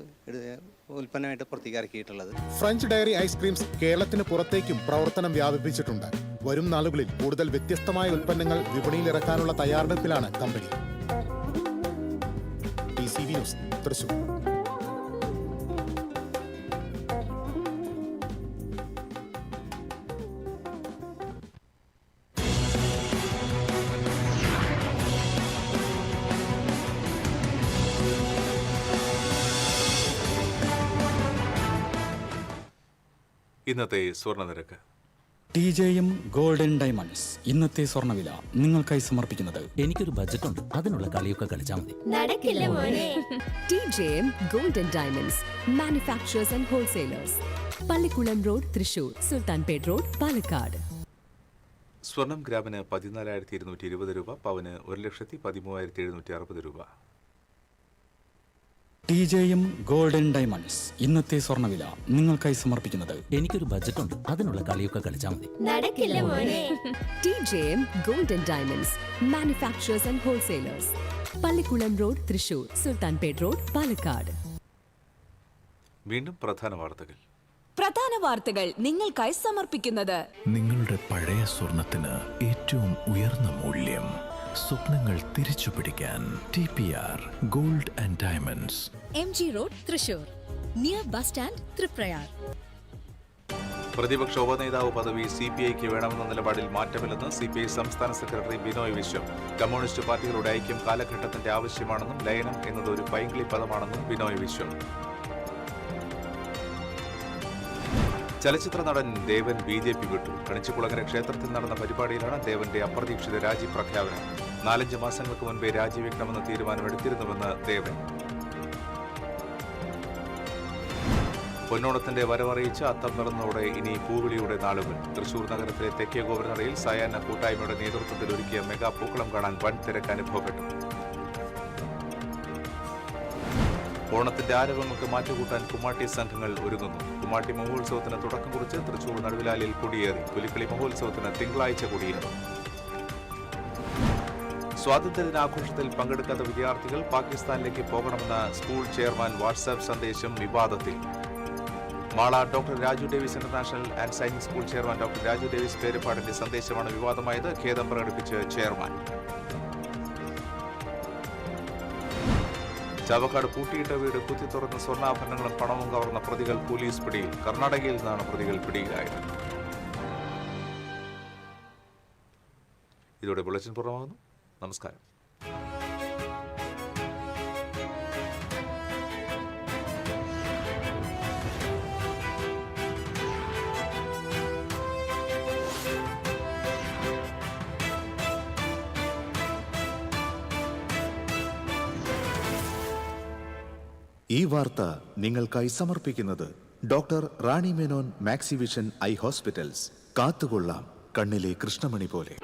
ഉൽപ്പന്നമായിട്ട് പുറത്തേക്ക് ഇറക്കിയിട്ടുള്ളത്. ഫ്രഞ്ച് ഡയറി ഐസ്ക്രീംസ് കേരളത്തിന് പുറത്തേക്കും പ്രവർത്തനം വ്യാപിപ്പിച്ചിട്ടുണ്ട്. വരും നാളുകളിൽ കൂടുതൽ വ്യത്യസ്തമായ ഉൽപ്പന്നങ്ങൾ വിപണിയിൽ ഇറക്കാനുള്ള തയ്യാറെടുപ്പിലാണ് കമ്പനി. TCV news, Thrissur. ഇന്നത്തെ സ്വർണ്ണനിരക്ക്. TJM ഗോൾഡൻ ഡയമണ്ട്സ് ഇന്നത്തെ സ്വർണ്ണവില നിങ്ങൾക്കായി സമർപ്പിക്കുന്നത്. എനിക്കൊരു ബജറ്റ് ഉണ്ട്, അതിനുള്ള കളിയൊക്കെ കളിച്ചാൽ മതി. നടക്കില്ല മോനെ. TJM golden diamonds manufacturers and wholesalers, Pallikulam road, Thrissur, Sultanpet road, Palakkad. സ്വർണം ഗ്രാമിന് 14,220 രൂപ, പവന് 1,13,760 രൂപ. TJM ഗോൾഡൻ ഡയമണ്ട്സ് ഇന്നത്തെ സ്വർണ്ണവില നിങ്ങൾക്കായി സമർപ്പിക്കുന്നത്. എനിക്കൊരു ബജറ്റ് ഉണ്ട്, അതിനുള്ള കളിയൊക്കെ കളിച്ചാൽ മതി. നടക്കില്ല മോനെ. TJM golden diamonds manufacturers and wholesalers, Pallikulam road, Thrissur, Sultanpet road, Palakkad. വീണ്ടും പ്രധാന വാർത്തകൾ. പ്രധാന വാർത്തകൾ നിങ്ങൾക്കായി സമർപ്പിക്കുന്നത് നിങ്ങളുടെ പഴയ സ്വർണത്തിന് ഏറ്റവും ഉയർന്ന മൂല്യം. സ്വപ്നങ്ങൾ തിരിച്ചു പിടിക്കാൻ TPR Gold and Diamonds, MG Road Thrissur, near bus stand Triprayar. പ്രതിപക്ഷ ഉപനേതാവ് പദവി CPIക്ക് വേണമെന്ന നിലപാടിൽ മാറ്റമില്ലെന്ന് CPI സംസ്ഥാന സെക്രട്ടറി ബിനോയ് വിശ്വം. കമ്മ്യൂണിസ്റ്റ് പാർട്ടികളുടെ ഐക്യം കാലഘട്ടത്തിന്റെ ആവശ്യമാണെന്നും ലയനം എന്നത് ഒരു പൈങ്കിളി പദമാണെന്നും ബിനോയ് വിശ്വം. ചലച്ചിത്ര നടൻ ദേവൻ BJP വിട്ടു. കണിച്ചുകുളങ്ങര ക്ഷേത്രത്തിൽ നടന്ന പരിപാടിയിലാണ് ദേവന്റെ അപ്രതീക്ഷിത രാജി പ്രഖ്യാപനം. 4-5 മാസങ്ങൾക്ക് മുൻപേ രാജിവെക്കണമെന്ന തീരുമാനമെടുത്തിരുന്നുവെന്ന് ദേവൻ. പൊന്നോണത്തിന്റെ വരവറിയിച്ച് അത്തം പിറന്നതോടെ ഇനി പൂവിളിയുടെ നാളുകൾ. തൃശൂർ നഗരത്തിലെ തെക്കേ ഗോവർണറയിൽ സായാഹ്ന കൂട്ടായ്മയുടെ നേതൃത്വത്തിൽ ഒരുക്കിയ മെഗാ പൂക്കളം കാണാൻ വൻ തിരക്ക് അനുഭവപ്പെട്ടു. ഓണത്തിന്റെ ആരവങ്ങൾക്ക് മാറ്റുകൂട്ടാൻ കുമ്മാട്ടി സംഘങ്ങൾ ഒരുങ്ങുന്നു. കുമ്മാട്ടി മഹോത്സവത്തിന് തുടക്കം കുറിച്ച് തൃശൂർ നടുവിലാലിൽ കൊടിയേറി. പുലിക്കളി മഹോത്സവത്തിന് തിങ്കളാഴ്ച കൊടിയേറും. സ്വാതന്ത്ര്യദിനാഘോഷത്തിൽ പങ്കെടുക്കാത്ത വിദ്യാർത്ഥികൾ പാകിസ്ഥാനിലേക്ക് പോകണമെന്ന സ്കൂൾ ചെയർമാൻ വാട്സാപ്പ് സന്ദേശം വിവാദത്തിൽ. Mala doctor Raju Davis international and Sainik school chairman doctor Raju Davis പേരുപാടിന്റെ സന്ദേശമാണ് വിവാദമായത്. ഖേദം പ്രകടിപ്പിച്ച് ചെയർമാൻ. ചാവക്കാട് പൂട്ടിയിട്ട വീട് കുത്തി തുറന്ന് സ്വർണ്ണാഭരണങ്ങളും പണവും കവർന്ന പ്രതികൾ പോലീസ് പിടിയിൽ. കർണാടകയിൽ നിന്നാണ് പ്രതികൾ പിടിയിലായത്. ഇതോടെ ബുള്ളറ്റിൻ പൂർണ്ണമാകുന്നു. നമസ്കാരം. ഈ വാർത്ത നിങ്ങൾക്കായി സമർപ്പിക്കുന്നത് doctor Rani Menon Maxivision I hospitals. കാത്തുകൊള്ളാം കണ്ണിലെ കൃഷ്ണമണി പോലെ.